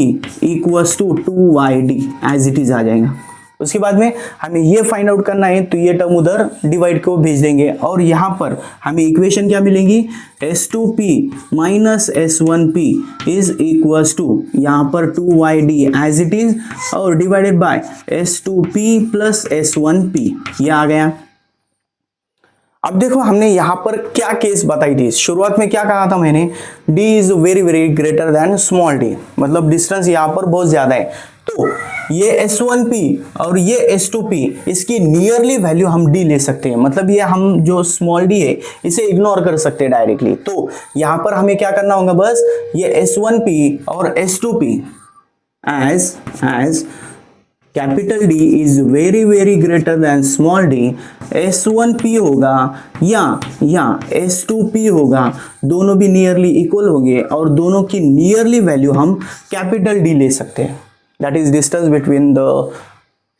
equals to 2yd as it is आ जाएगा। उसके बाद में हमें ये फाइंड आउट करना है तो ये टर्म उधर डिवाइड को भेज देंगे, और यहाँ पर हमें इक्वेशन क्या मिलेंगी, S2P minus S1P is equals to यहाँ पर 2yd एज इट इज, और divided by S2P plus S1P, ये आ गया। अब देखो हमने यहां पर क्या केस बताई थी, शुरुआत में क्या कहा था मैंने, d is very very greater than small d, मतलब डिस्टेंस यहां पर बहुत ज्यादा है। तो ये S1P और ये S2P, इसकी नियरली वैल्यू हम d ले सकते हैं, मतलब ये हम जो स्मॉल d है इसे इग्नोर कर सकते हैं डायरेक्टली। तो यहां पर हमें क्या करना होगा, बस ये S1P और S2P as capital D is very very greater than small D, S1P होगा या S2P होगा, दोनों भी नियरली इक्वल होंगे और दोनों की नियरली वैल्यू हम कैपिटल डी ले सकते हैं, that is distance between the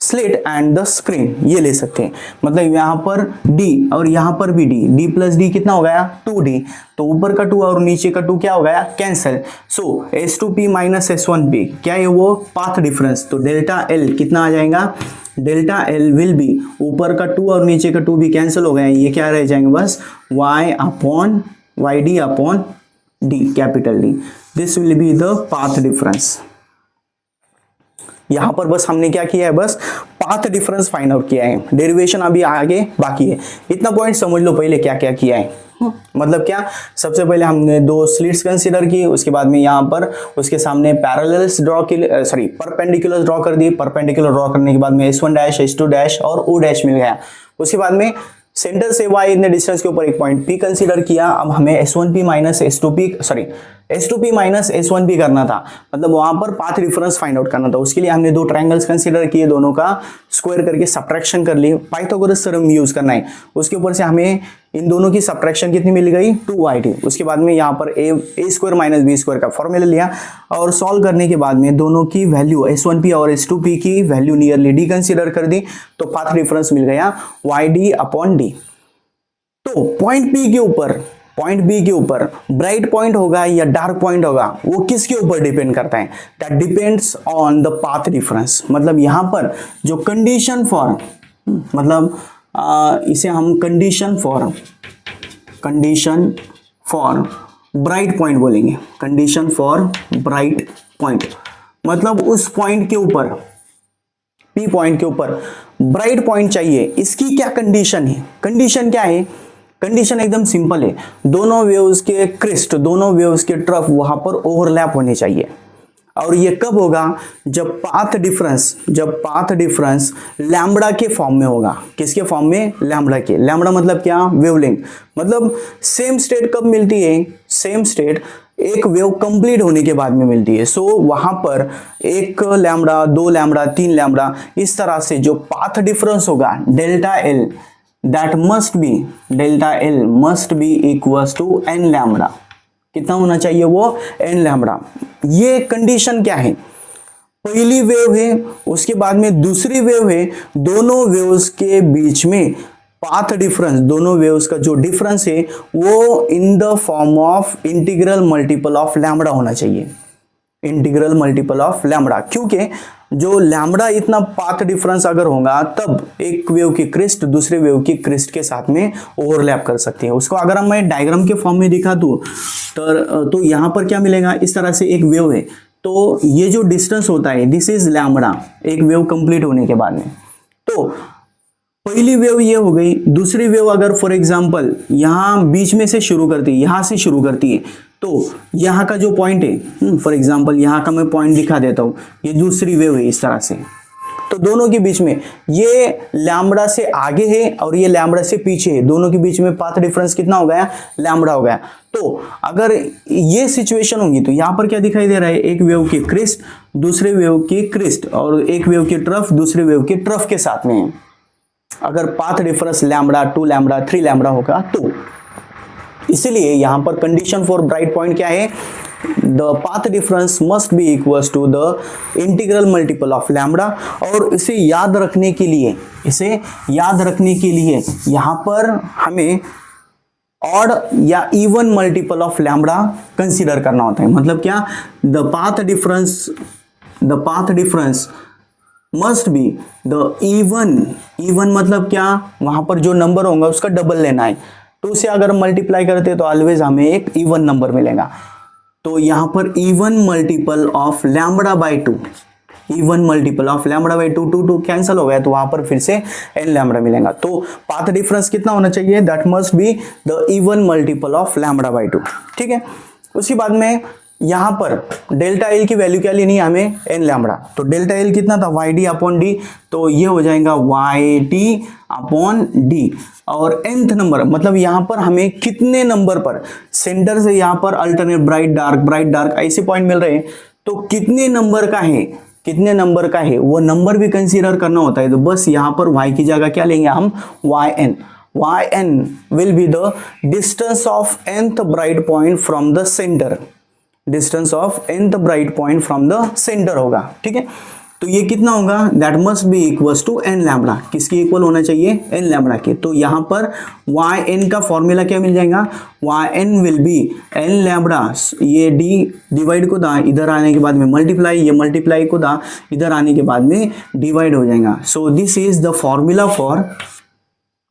slit and the screen, ये ले सकते हैं। मतलब यहाँ पर D और यहाँ पर भी D प्लस डी कितना हो गया 2D, तो ऊपर का 2 और नीचे का 2 क्या हो गया कैंसिल। सो S2P माइनस S1P क्या है वो पाथ डिफरेंस, तो डेल्टा L कितना आ जाएगा, डेल्टा L विल बी, ऊपर का 2 और नीचे का 2 भी कैंसिल हो गए, ये क्या रह जाएंगे बस YD upon D capital D, this will be the path difference. यहां पर बस हमने क्या किया है, बस पाथ डिफरेंस फाइंड आउट किया है, डेरिवेशन अभी आगे बाकी है। इतना पॉइंट समझ लो पहले क्या क्या किया है। मतलब क्या, सबसे पहले हमने 2 स्लिट्स कंसीडर की, उसके बाद में यहाँ पर उसके सामने पैरेलल्स ड्रॉ की, परपेंडिकुलर ड्रॉ कर दी, परपेंडिकुलर ड्रॉ करने के बाद में S1 डैश S2 डैश और O डैश मिल गया। उसके बाद में सेंटर से y इतने डिस्टेंस के ऊपर एक पॉइंट P कंसीडर किया, अब हमें S1P minus S2P minus S1P करना था, मतलब वहां पर पाथ डिफरेंस फाइंड आउट करना था। उसके लिए हमने 2 ट्रायंगल्स कंसीडर किए, दोनों का स्क्वायर करके सब्ट्रैक्शन कर ली, पाइथागोरस थ्योरम यूज करना है। उसके ऊपर से हमें इन दोनों की सब्ट्रैक्शन कितनी मिल गई 2yt। उसके बाद में यहाँ पर a square minus b square का फॉर्मूला लिया और सॉल्व करने के बाद में दोनों की वैल्यू S1P और S2P की वैल्यू नियरली d कंसीडर कर दी, तो पाथ डिफरेंस मिल गया yd अपॉन d। तो पॉइंट B के ऊपर ब्राइट पॉइंट होगा या डार्क पॉइंट होगा, वो किसके ऊपर डिपेंड करता है, that depends on the path difference. मतलब यहां पर जो कंडीशन फॉर, मतलब इसे हम कंडीशन फॉर ब्राइट पॉइंट बोलेंगे, कंडीशन फॉर ब्राइट पॉइंट, मतलब उस पॉइंट के ऊपर P पॉइंट के ऊपर ब्राइट पॉइंट चाहिए, इसकी क्या कंडीशन है, कंडीशन क्या है, कंडीशन एकदम सिंपल है, दोनों वेव्स के क्रिस्ट, दोनों वेव्स के ट्रफ वहां पर ओवरलैप होने चाहिए। और ये कब होगा, जब पाथ डिफरेंस लैम्बडा के फॉर्म में होगा। किसके फॉर्म में, लैम्बडा के। लैम्बडा मतलब क्या, वेवलेंथ, मतलब सेम स्टेट कब मिलती है, सेम स्टेट एक वेव कंप्लीट होने के बाद में मिलती है। सो वहां पर 1 लैम्बडा 2 लैम्बडा 3 लैम्बडा, इस तरह से जो पाथ डिफरेंस होगा delta L must be equals to n lambda. कितना होना चाहिए वो, n लैम्बडा। ये कंडीशन क्या है, पहली वेव है, उसके बाद में दूसरी वेव है, दोनों वेव्स के बीच में पाथ डिफरेंस, दोनों वेव्स का जो डिफरेंस है वो in the form of integral multiple of lambda होना चाहिए, इंटीग्रल मल्टीपल ऑफ लैम्बडा। क्योंकि जो लैम्बडा इतना पाथ डिफरेंस अगर होगा तब एक वेव की क्रिस्ट दूसरे वेव की क्रिस्ट के साथ में ओवरलैप कर सकती है। उसको अगर मैं डायग्राम के फॉर्म में दिखा दूं तो यहाँ पर क्या मिलेगा, इस तरह से एक वेव है, तो ये जो डिस्टेंस होता है दिस इज लैम्बडा, एक वेव कंप्लीट होने के बाद में। तो पहली वेव ये हो गई, दूसरी वेव अगर फॉर एग्जांपल यहाँ बीच में से शुरू करती है, यहाँ से शुरू करती है, तो यहाँ का जो पॉइंट है, फॉर एग्जांपल यहाँ का मैं पॉइंट दिखा देता हूँ, ये दूसरी वेव है इस तरह से, तो दोनों के बीच में ये लैम्बडा से आगे है और ये लैम्बडा से पीछे है, दोनों के बीच में पाथ डिफरेंस कितना हो गया, लैम्बडा हो गया। तो अगर ये सिचुएशन होगी तो यहाँ पर क्या दिखाई दे रहा है, एक वेव की क्रिस्ट दूसरे वेव की क्रिस्ट और एक वेव की ट्रफ दूसरे वेव की ट्रफ के साथ में है। अगर path difference lambda 2 lambda 3 lambda होगा तो इसलिए यहां पर कंडीशन फॉर ब्राइट पॉइंट क्या है, the path difference must be equals to the integral multiple of lambda. और इसे याद रखने के लिए यहां पर हमें ऑड या even multiple of lambda consider करना होता है। मतलब क्या, the path difference must be the even मतलब क्या, वहां पर जो नंबर होगा उसका डबल लेना है। 2 से अगर मल्टीप्लाई करते तो ऑलवेज हमें एक इवन नंबर मिलेगा। तो यहां पर even multiple of lambda by 2, even multiple of lambda by 2, 2 cancel हो गया तो वहां पर फिर से n लैम्बडा मिलेगा। तो पाथ डिफरेंस कितना होना चाहिए, that must be the even multiple of lambda by 2। ठीक है, उसके बाद में यहां पर डेल्टा L की वैल्यू क्या लेनी है हमें, n लैम्बडा। तो डेल्टा L कितना था, yd अपॉन डी, तो ये हो जाएगा yd अपॉन डी। और nth नंबर मतलब यहां पर हमें कितने नंबर पर, सेंटर से यहां पर अल्टरनेट ब्राइट डार्क ऐसे पॉइंट मिल रहे हैं, तो कितने नंबर का है, कितने नंबर का है वो नंबर भी कंसीडर करना होता है। तो बस यहाँ पर y की जगह क्या लेंगे हम, yn will be the distance of nth bright point from the center, distance of nth bright point from the centre होगा। ठीक है, तो ये कितना होगा, that must be equals to n lambda, किसकी इक्वल होना चाहिए, n लैम्बडा के। तो यहाँ पर yn का फॉर्मूला क्या मिल जाएगा, yn will be n lambda, ये d डिवाइड को दा इधर आने के बाद में मल्टीप्लाई, ये मल्टीप्लाई को दा इधर आने के बाद में डिवाइड हो जाएगा। So this is the formula for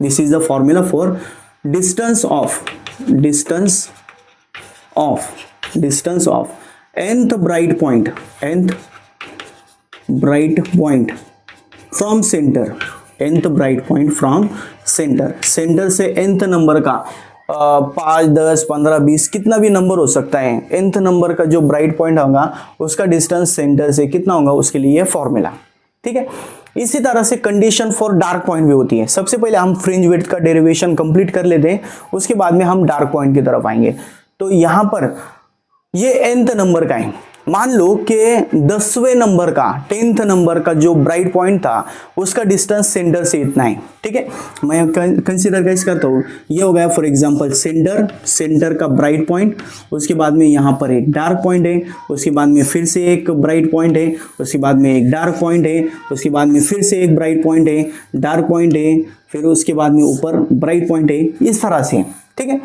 distance of nth bright point from centre, nth bright point from centre से nth नंबर का 5, 10, 15, 20 कितना भी नंबर हो सकता है, nth नंबर का जो ब्राइट पॉइंट होगा उसका डिस्टेंस सेंटर से कितना होगा, उसके लिए फॉर्मूला। ठीक है, इसी तरह से कंडीशन फॉर डार्क पॉइंट भी होती है। सबसे पहले हम फ्रिंज विड्थ का डेरिवेशन कंप्लीट कर लेते हैं, उसके बाद में हम डार्क पॉइंट की तरफ आएंगे। तो यहां पर ये nth नंबर का है, मान लो कि 10वें नंबर का 10th नंबर का जो ब्राइट पॉइंट था उसका डिस्टेंस सेंटर से इतना है। ठीक है, मैं कंसीडर कैसे करता हूँ, ये हो गया फॉर एग्जांपल सेंटर का ब्राइट पॉइंट, उसके बाद में यहाँ पर एक डार्क पॉइंट है, उसके बाद में फिर से एक ब्राइट पॉइंट है, उसके बाद में एक डार्क पॉइंट है, उसके बाद में फिर से एक ब्राइट पॉइंट है, डार्क पॉइंट है, फिर उसके बाद में ऊपर ब्राइट पॉइंट है, इस तरह से। ठीक है,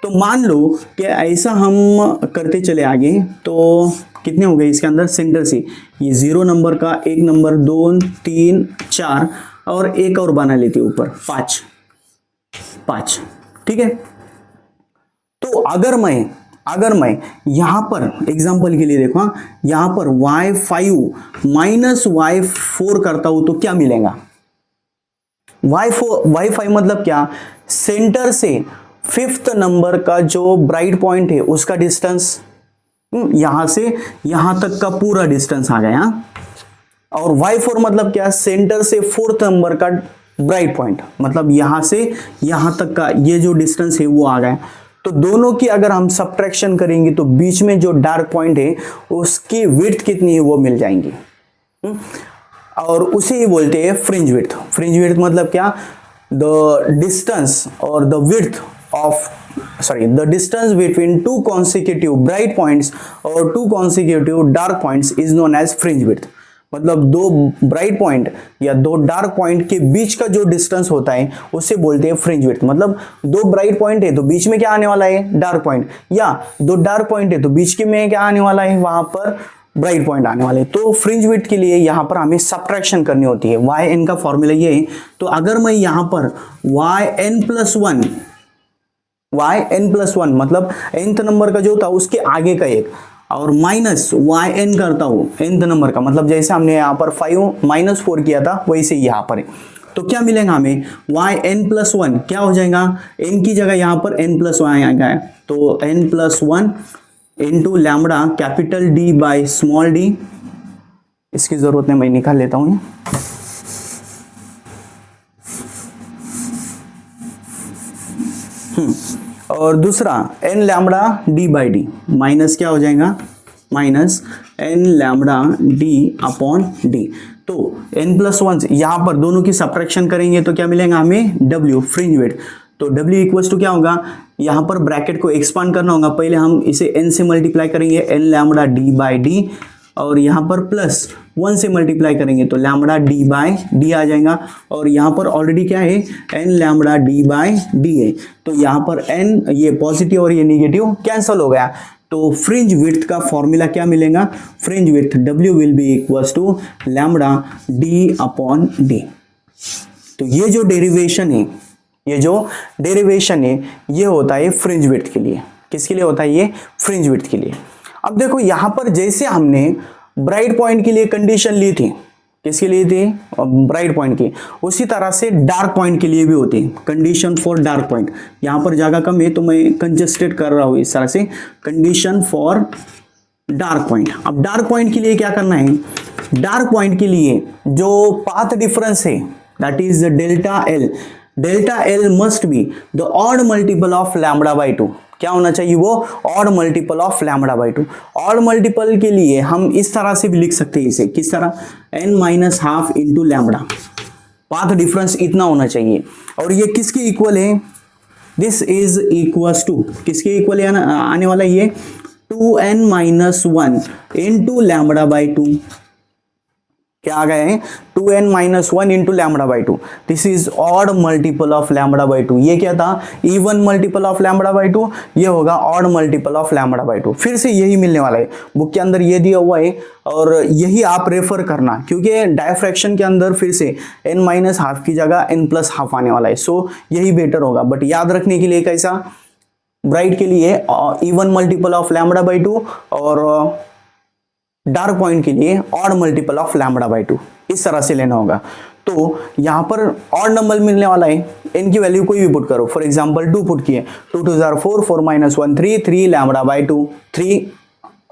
तो मान लो कि ऐसा हम करते चले आगे तो कितने हो गए इसके अंदर, सेंटर से ये 0 नंबर का 1 नंबर, 2, 3, 4 और एक और बना लेते ऊपर 5। ठीक है, तो अगर मैं यहां पर एग्जांपल के लिए देखो, यहां पर y5 माइनस y4 करता हूं तो क्या मिलेगा, y5 मतलब क्या, सेंटर से 5th नंबर का जो ब्राइट पॉइंट है उसका डिस्टेंस, यहां से यहां तक का पूरा डिस्टेंस आ गया। और y4 मतलब क्या, सेंटर से 4th नंबर का ब्राइट पॉइंट, मतलब यहां से यहां तक का ये जो डिस्टेंस है वो आ गया। तो दोनों की अगर हम सब्ट्रैक्शन करेंगे तो बीच में जो डार्क पॉइंट है उसकी विड्थ कितनी है वो मिल जाएंगी, और उसे ही बोलते हैं फ्रिंज विड्थ मतलब क्या, द डिस्टेंस और the width the distance between two consecutive bright points or two consecutive dark points is known as fringe width। मतलब दो ब्राइट पॉइंट या दो डार्क पॉइंट के बीच का जो डिस्टेंस होता है उसे बोलते हैं फ्रिंज विड्थ। मतलब दो ब्राइट पॉइंट है तो बीच में क्या आने वाला है, डार्क पॉइंट, या दो डार्क पॉइंट है तो बीच के में क्या आने वाला है, वहां पर ब्राइट पॉइंट आने वाले। तो फ्रिंज विड्थ के लिए यहाँ पर हमें सब्ट्रैक्शन करनी होती है, yn का फॉर्मूला ये है। तो अगर मैं यहाँ पर yn+1 मतलब nth नंबर का जो था उसके आगे का एक, और माइनस yn करता हूं nth नंबर का, मतलब जैसे हमने यहाँ पर 5 - 4 किया था वैसे यहाँ पर है। तो क्या मिलेगा हमें, yn+1 क्या हो जाएगा, n की जगह यहाँ पर n+1 आएगा, तो n+1 into lambda capital D by small d, इसकी जरूरत नहीं, मैं निकाल लेता हूं। और दूसरा n lambda d by D, minus क्या हो जाएगा, minus n lambda d upon d। तो n+1 यहां पर दोनों की सब्ट्रैक्शन करेंगे तो क्या मिलेगा हमें, w फ्रिंज विड्थ। तो w इक्वल्स टू क्या होगा, यहां पर ब्रैकेट को एक्सपांड करना होगा, पहले हम इसे n से मल्टीप्लाई करेंगे, n lambda d by D, और यहाँ पर प्लस 1 से मल्टीप्लाई करेंगे तो लैम्बडा d बाई डी आ जाएगा, और यहाँ पर ऑलरेडी क्या है, n lambda d by D है। तो यहाँ पर n, ये पॉजिटिव और ये निगेटिव कैंसल हो गया। तो फ्रिंज विड्थ का फॉर्मूला क्या मिलेगा, fringe width w will be equals to lambda d upon d। तो ये जो डेरिवेशन है, ये होता है फ्रिंज विड्थ के लिए। किसके लिए होता है ये, फ्रिंज विड्थ के लिए। अब देखो यहां पर जैसे हमने ब्राइट पॉइंट के लिए कंडीशन ली थी, किसके लिए थी, ब्राइट पॉइंट की, उसी तरह से डार्क पॉइंट के लिए भी होती है कंडीशन फॉर डार्क पॉइंट। यहां पर जगह कम है तो मैं कंजस्टेड कर रहा हूं इस तरह से, कंडीशन फॉर डार्क पॉइंट। अब डार्क पॉइंट के लिए क्या करना है, डार्क पॉइंट के लिए जो पाथ डिफरेंस है that is delta L, delta L must be the odd multiple of lambda by to. क्या होना चाहिए? वो odd multiple of lambda by to. Odd multiple के लिए हम इस तरह से भी लिख सकते हैं इसे, किस तरह? n minus half into lambda, path difference इतना होना चाहिए। और ये किसके इक्वल है? दिस इज इक्वल्स टू, किसके इक्वल आने वाला? ये 2n minus 1 into lambda by to. क्या आ गया है? 2n minus 1 into lambda by to. This is odd multiple of lambda by to. ये क्या था? Even multiple of lambda by to. ये होगा odd multiple of lambda by to. फिर से यही मिलने वाला है, बुक के अंदर ये दिया हुआ है और यही आप रेफर करना, क्योंकि डायफ्रैक्शन के अंदर फिर से n माइनस हाफ की जगह n प्लस हाफ आने वाला है। सो यही बेटर होगा। बट याद रखने के लिए कैसा? ब्राइट के लिए even multiple of lambda by to और डार्क पॉइंट के लिए odd multiple of lambda by to, इस तरह से लेना होगा। तो यहां पर ऑड नंबर मिलने वाला है, n की वैल्यू कोई भी पुट करो। फॉर एग्जांपल 2 पुट किए, 2 2 जार 4, 4 minus 1 3, 3 lambda by two, 3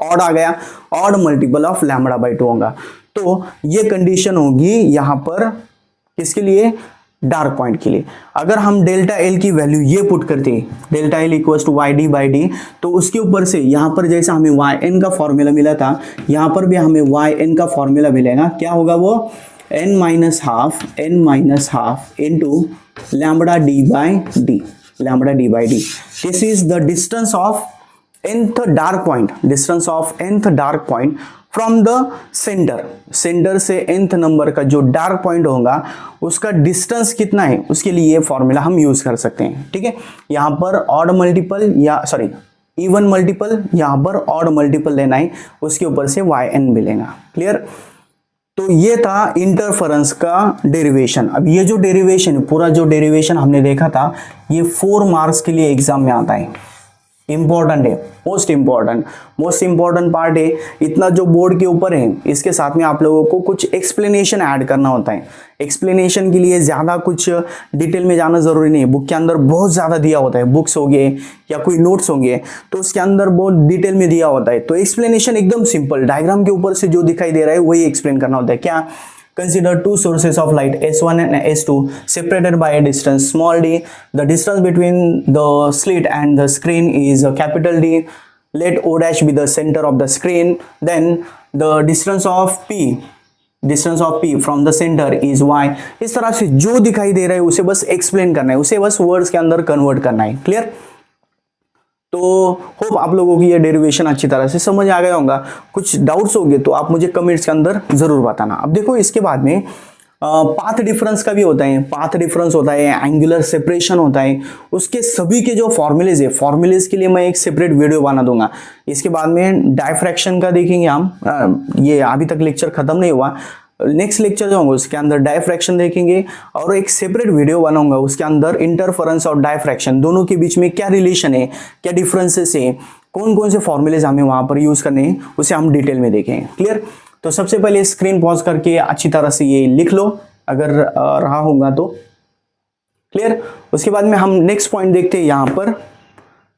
odd आ गया, odd multiple of lambda by two होगा। तो ये कंडीशन होगी यहां पर किसके लिए? डार्क पॉइंट के लिए। अगर हम डेल्टा एल की वैल्यू ये पुट करते हैं, delta L equals to Y D by D, तो उसके ऊपर से यहाँ पर जैसा हमें वाई एन का फॉर्मूला मिला था, यहाँ पर भी हमें वाई एन का फॉर्मूला मिलेगा। क्या होगा वो? n minus half into lambda D by D, lambda D by D. This is the distance of nth dark point, distance of nth dark point from the centre. Centre से nth नंबर का जो डार्क पॉइंट होगा उसका डिस्टेंस कितना है, उसके लिए ये फॉर्मूला हम यूज कर सकते हैं। ठीक है, यहाँ पर ऑड मल्टीपल या सॉरी इवन मल्टीपल, यहाँ पर ऑड मल्टीपल लेना है, उसके ऊपर से yn मिलेगा। क्लियर? तो ये था इंटरफेरेंस का डेरिवेशन। अब ये जो डेरिवेशन, पूरा जो डेरिवेशन हमने देखा था, ये 4 मार्क्स के लिए एग्जाम में आता है। इंपॉर्टेंट है, मोस्ट इंपॉर्टेंट पार्ट है। इतना जो बोर्ड के ऊपर है, इसके साथ में आप लोगों को कुछ एक्सप्लेनेशन ऐड करना होता है। एक्सप्लेनेशन के लिए ज़्यादा कुछ डिटेल में जाना ज़रूरी नहीं है, बुक के अंदर बहुत ज़्यादा दिया होता है, बुक्स हो गए या कोई नोट्स होंगे तो उसके अंदर बहुत डिटेल में दिया होता है। तो एक्सप्लेनेशन एकदम सिंपल, डायग्राम के ऊपर से जो दिखाई दे रहा है वही एक्सप्लेन करना होता है। क्या? Consider two sources of light S1 and S2 separated by a distance small d. The distance between the slit and the screen is a capital D. Let O dash be the center of the screen. Then the distance of P from the center is Y. इस तरह से जो दिखाई दे रहा है उसे बस एक्सप्लेन करना है, उसे बस वर्ड्स के अंदर कन्वर्ट करना है। क्लियर? तो होप आप लोगों की ये डेरिवेशन अच्छी तरह से समझ आ गया होगा। कुछ डाउट्स होंगे तो आप मुझे कमेंट्स के अंदर जरूर बताना। अब देखो इसके बाद में पाथ डिफरेंस का भी होता है, पाथ डिफरेंस होता है, एंगुलर सेपरेशन होता है, उसके सभी के जो फॉर्मूलेज है, फॉर्मूलेज के लिए मैं एक सेपरेट वीडियो बना दूंगा। इसके बाद में डायफ्रैक्शन का देखेंगे हम, ये अभी तक लेक्चर खत्म नहीं हुआ, नेक्स्ट लेक्चर जो होगा उसके अंदर डायफ्रैक्शन देखेंगे और एक सेपरेट वीडियो बनाऊंगा उसके अंदर इंटरफेरेंस और डायफ्रैक्शन दोनों के बीच में क्या रिलेशन है, क्या डिफरेंसेस है, कौन कौन से फॉर्मूलेज हमें वहां पर यूज करने हैं, उसे हम डिटेल में देखेंगे। क्लियर? तो सबसे पहले स्क्रीन पॉज करके अच्छी तरह से ये लिख लो अगर रहा होगा तो। क्लियर? उसके बाद में हम नेक्स्ट पॉइंट देखते हैं यहाँ पर,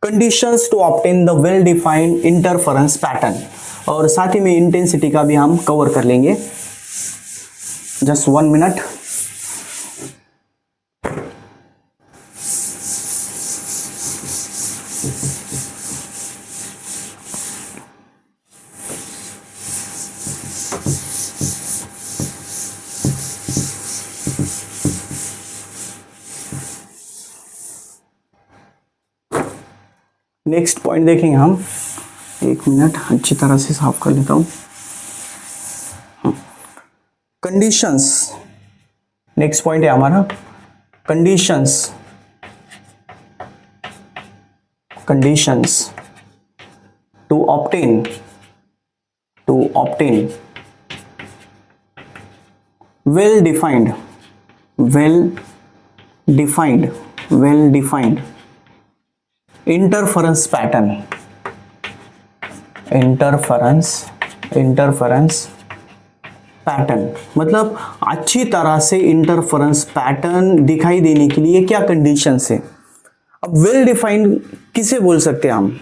conditions to obtain the well defined interference pattern, और साथ ही में इंटेंसिटी का भी हम कवर कर लेंगे। Just 1 minute. नेक्स्ट पॉइंट देखेंगे हम, 1 मिनट अच्छी तरह से साफ कर लेता हूं। कंडीशंस, नेक्स्ट पॉइंट है हमारा conditions to obtain well defined interference pattern, मतलब अच्छी तरह से इंटरफेरेंस पैटर्न दिखाई देने के लिए क्या कंडीशंस है। अब वेल डिफाइंड किसे बोल सकते हैं हम?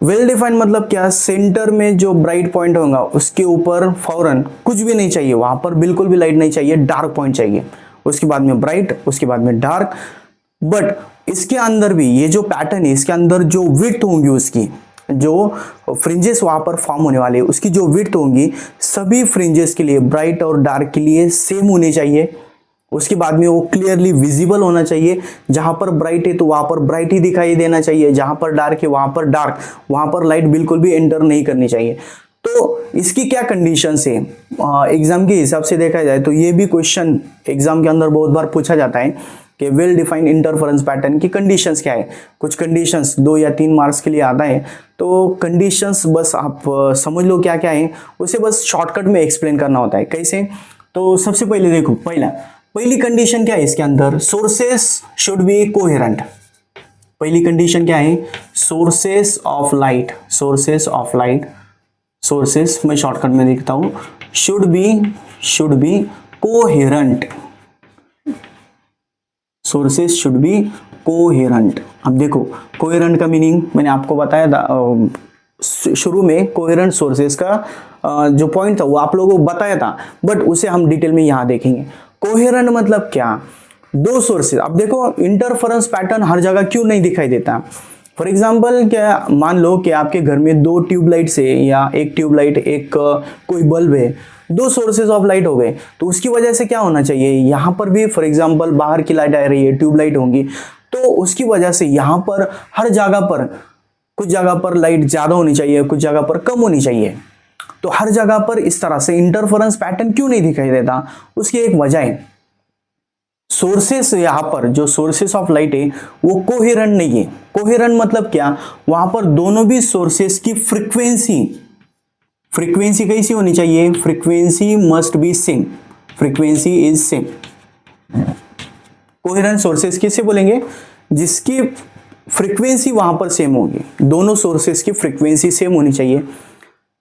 वेल डिफाइंड मतलब क्या? सेंटर में जो ब्राइट पॉइंट होगा उसके ऊपर फौरन कुछ भी नहीं चाहिए, वहां पर बिल्कुल भी लाइट नहीं चाहिए, डार्क पॉइंट चाहिए, उसके बाद में ब्राइट, उसके बाद में डार्क। बट इसके अंदर भी ये जो पैटर्न है, इसके अंदर जो विड्थ होंगी, उसकी जो फ्रिंजेस वहां पर फॉर्म होने वाले, उसकी जो विड्थ होंगी सभी फ्रिंजेस के लिए, ब्राइट और डार्क के लिए सेम होनी चाहिए। उसके बाद में वो क्लियरली विजिबल होना चाहिए। जहां पर ब्राइट है तो वहां पर ब्राइट ही दिखाई देना चाहिए, जहां पर डार्क है वहां पर डार्क, वहां पर लाइट बिल्कुल भी एंटर नहीं करनी चाहिए। तो इसकी क्या कंडीशंस है एग्जाम के हिसाब से देखा जाए तो ये भी क्वेश्चन एग्जाम के अंदर बहुत बार पूछा जाता है कि वेल डिफाइंड इंटरफेरेंस पैटर्न की कंडीशंस क्या है। कुछ कंडीशंस 2 या 3 मार्क्स के लिए आता है, तो कंडीशंस बस आप समझ लो क्या क्या है, उसे बस शॉर्टकट में एक्सप्लेन करना होता है। कैसे? तो सबसे पहले देखो, पहली कंडीशन क्या है इसके अंदर, सोर्सेस शुड बी कोहेरेंट। पहली कंडीशन क्या है, सोर्सेस ऑफ लाइट, सोर्सेस मैं शॉर्टकट में लिखता हूं, should be coherent, sources should be coherent. अब देखो कोहेरेंट का मीनिंग मैंने आपको बताया था शुरू में, कोहेरेंट सोर्सेस का जो पॉइंट था वो आप लोगों को बताया था, बट उसे हम डिटेल में यहां देखेंगे। कोहेरेंट मतलब क्या, दो सोर्सेस। अब देखो इंटरफेरेंस पैटर्न हर जगह क्यों नहीं दिखाई देता। फॉर एग्जांपल क्या मान लो कि आपके घर में 2 ट्यूबलाइट्स है या एक ट्यूबलाइट, एक कोई बल्ब है, 2 सोर्सेज ऑफ लाइट हो गए, तो उसकी वजह से क्या होना चाहिए, यहां पर भी फॉर एग्जांपल बाहर की लाइट आ रही है, ट्यूबलाइट होंगी, तो उसकी वजह से यहां पर हर जगह पर, कुछ जगह पर लाइट ज्यादा होनी चाहिए, कुछ जगह पर कम होनी चाहिए। तो हर जगह पर इस तरह से इंटरफेरेंस पैटर्न क्यों नहीं दिखाई देता, उसकी एक वजह है, सोर्सेस यहां पर जो सोर्सेस ऑफ लाइट है वो कोहेरेंट नहीं है। कोहेरेंट मतलब क्या, वहां पर दोनों भी सोर्सेस की फ्रीक्वेंसी कैसी होनी चाहिए, frequency must be same, frequency is same. Coherent sources किसे बोलेंगे, जिसकी फ्रीक्वेंसी वहां पर सेम होगी, दोनों सोर्सेस की फ्रीक्वेंसी सेम होनी चाहिए।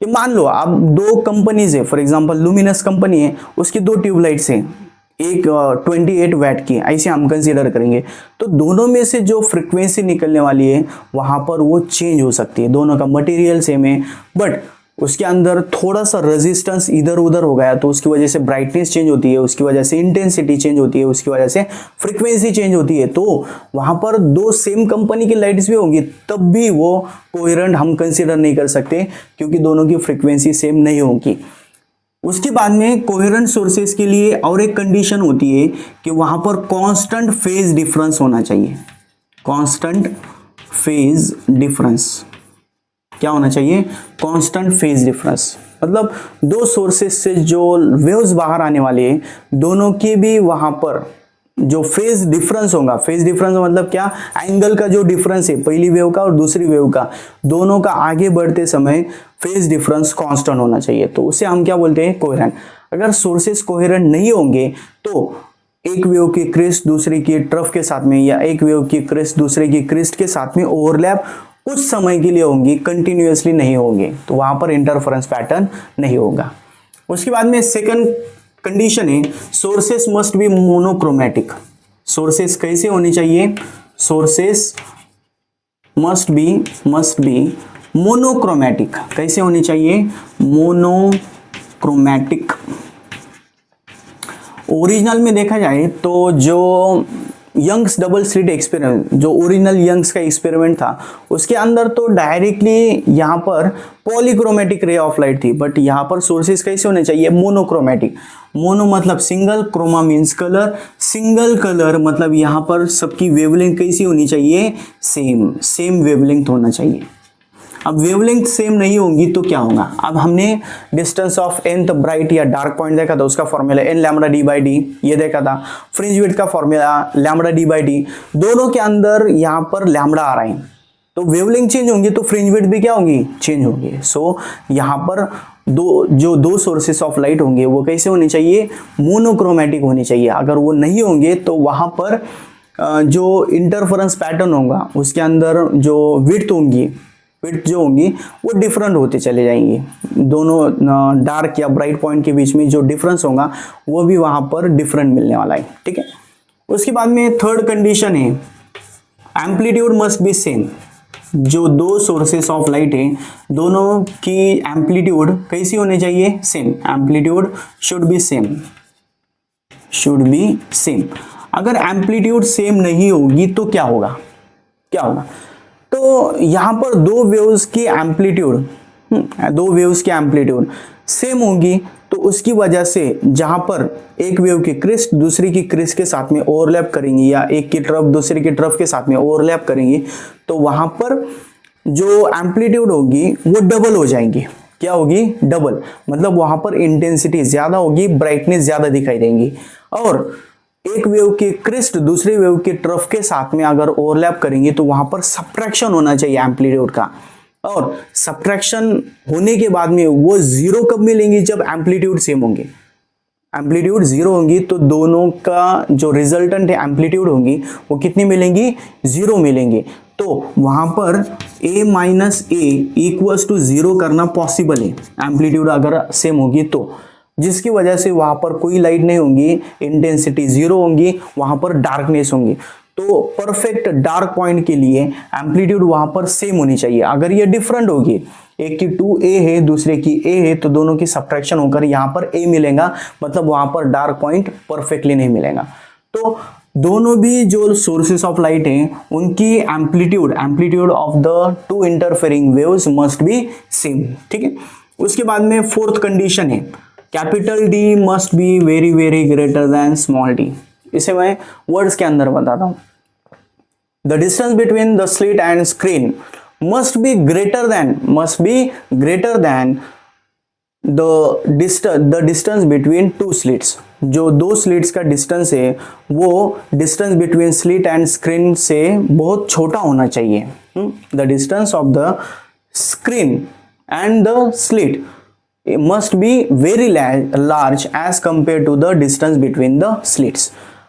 कि मान लो आप 2 कंपनीज है, फॉर एग्जांपल लुमिनस कंपनी है, उसकी 2 ट्यूबलाइट्स हैं, एक 28 वैट की, ऐसे हम कंसीडर करेंगे, तो दोनों में से जो फ्रीक्वेंसी निकलने वाली है वहां पर वो चेंज हो सकती है। दोनों का मटेरियल सेम है, बट उसके अंदर थोड़ा सा रेजिस्टेंस इधर उधर हो गया तो उसकी वजह से ब्राइटनेस चेंज होती है, उसकी वजह से इंटेंसिटी चेंज होती है, उसकी वजह से फ्रीक्वेंसी चेंज होती है। तो वहां पर 2 सेम कंपनी की लाइट्स भी होंगी, तब भी वो कोहेरेंट हम कंसीडर नहीं कर सकते, क्योंकि दोनों की फ्रीक्वेंसी सेम नहीं होगी। उसके बाद में कोहेरेंट सोर्सेस के लिए और एक कंडीशन होती है कि वहां पर कांस्टेंट फेज डिफरेंस होना चाहिए। कांस्टेंट फेज डिफरेंस क्या होना चाहिए, कांस्टेंट फेज डिफरेंस मतलब 2 सोर्सेस से जो वेव्स बाहर आने वाले हैं, दोनों के भी वहां पर जो फेज डिफरेंस होगा, फेज डिफरेंस मतलब क्या, एंगल का जो डिफरेंस है पहली वेव का और दूसरी वेव का, दोनों का आगे बढ़ते समय फेज डिफरेंस कांस्टेंट होना चाहिए, तो उसे हम क्या बोलते हैं, कोहेरेंट। अगर सोर्सेस कोहेरेंट नहीं होंगे तो एक वेव की क्रेस्ट दूसरे की ट्रफ के साथ में, या एक वेव की क्रेस्ट दूसरे की क्रेस्ट के साथ में ओवरलैप कुछ समय के लिए होंगी, कंटिन्यूअसली नहीं होंगे, तो वहां पर इंटरफेरेंस पैटर्न नहीं होगा। उसके बाद में सेकंड कंडीशन है, sources must be monochromatic. Sources कैसे होनी चाहिए, सोर्सेस मस्ट बी मोनोक्रोमेटिक। कैसे होनी चाहिए, मोनोक्रोमेटिक। ओरिजिनल में देखा जाए तो जो यंग्स डबल स्लिट एक्सपेरिमेंट, जो ओरिजिनल यंग्स का एक्सपेरिमेंट था, उसके अंदर तो डायरेक्टली यहाँ पर पॉलीक्रोमेटिक रे ऑफ लाइट थी, बट यहाँ पर सोर्सेस कैसे होने चाहिए, मोनोक्रोमेटिक। मोनो मतलब single, chroma means colour, single colour मतलब यहाँ पर सबकी वेवलेंथ कैसी होनी चाहिए, सेम वेवलेंथ होना चाहिए। अब वेवलेंथ सेम नहीं होंगी तो क्या होगा, अब हमने डिस्टेंस ऑफ nth ब्राइट या डार्क पॉइंट देखा था, उसका formula n lambda d by D, ये देखा था। फ्रिंज विड्थ का formula lambda d by D, दोनों के अंदर यहाँ पर लैम्बडा आ रहा है, तो वेवलेंथ चेंज होंगी तो फ्रिंज विड्थ भी क्या होंगी, चेंज होंगी। सो यहाँ पर दो सोर्सेस ऑफ लाइट होंगे वो कैसे होने चाहिए, मोनोक्रोमेटिक होनी चाहिए। अगर वो नहीं होंगे तो वहां पर जो इंटरफेरेंस पैटर्न होगा उसके अंदर जो विड्थ जो होंगी वो डिफरेंट होते चले जाएंगे, दोनों डार्क या ब्राइट पॉइंट के बीच में जो डिफरेंस होगा वो भी वहां पर डिफरेंट मिलने वाला है, ठीक है। उसके बाद में थर्ड कंडीशन है, एम्पलीट्यूड मस्ट बी सेम। जो 2 सोर्सेस ऑफ लाइट है दोनों की एम्पलीट्यूड कैसी होनी चाहिए, same. Amplitude should be same, should be same. अगर एम्पलीट्यूड सेम नहीं होगी तो क्या होगा, क्या होगा, तो यहां पर दो वेव्स की एम्पलीट्यूड सेम होगी, तो उसकी वजह से जहां पर एक वेव की क्रिस्ट दूसरी की क्रिस्ट के साथ में ओवरलैप करेंगी या एक की तरफ दूसरी की तरफ के साथ में ओवरलैप करेंगी, तो वहां पर जो एम्पलीट्यूड होगी वो डबल हो जाएंगी। क्या होगी, डबल, मतलब वहां पर इंटेंसिटी ज्यादा होगी, ब्राइटनेस ज्यादा दिखाई देंगी। और एक वेव की क्रिस्ट दूसरी वेव की तरफ के साथ में अगर ओवरलैप करेंगे तो वहां पर सब्ट्रैक्शन होना चाहिए एम्पलीट्यूड का, और सब्ट्रैक्शन होने के बाद में वो जीरो कब मिलेंगी, जब एम्पलीट्यूड सेम होंगे। एम्पलीट्यूड जीरो होंगी तो दोनों का जो रिजल्टेंट एम्पलीट्यूड होंगी वो कितनी मिलेंगी, जीरो मिलेंगी। तो वहां पर a minus A equals to zero करना पॉसिबल है एम्पलीट्यूड अगर सेम होगी तो, जिसकी वजह से वहां पर कोई लाइट नहीं होंगी, इंटेंसिटी जीरो होंगी, वहां पर डार्कनेस होंगी। तो परफेक्ट डार्क पॉइंट के लिए एम्पलीट्यूड वहां पर सेम होनी चाहिए। अगर ये डिफरेंट होगी, एक की 2a है दूसरे की a है, तो दोनों की सब्ट्रैक्शन होकर यहाँ पर a मिलेगा, मतलब वहां पर डार्क पॉइंट परफेक्टली नहीं मिलेगा। तो दोनों भी जो सोर्सेस ऑफ लाइट हैं उनकी amplitude of the two interfering waves must B same. ठीक है, उसके बाद में फोर्थ कंडीशन है capital D must be very very greater than small d। इसे मैं वर्ड्स के अंदर बताता हूं। The distance between the slit and screen must be greater than the distance between two slits. जो दो स्लिट्स का डिस्टेंस है वो distance between slit and screen से बहुत छोटा होना चाहिए। The distance of the screen and the slit must be very large as compared to the distance between the slits।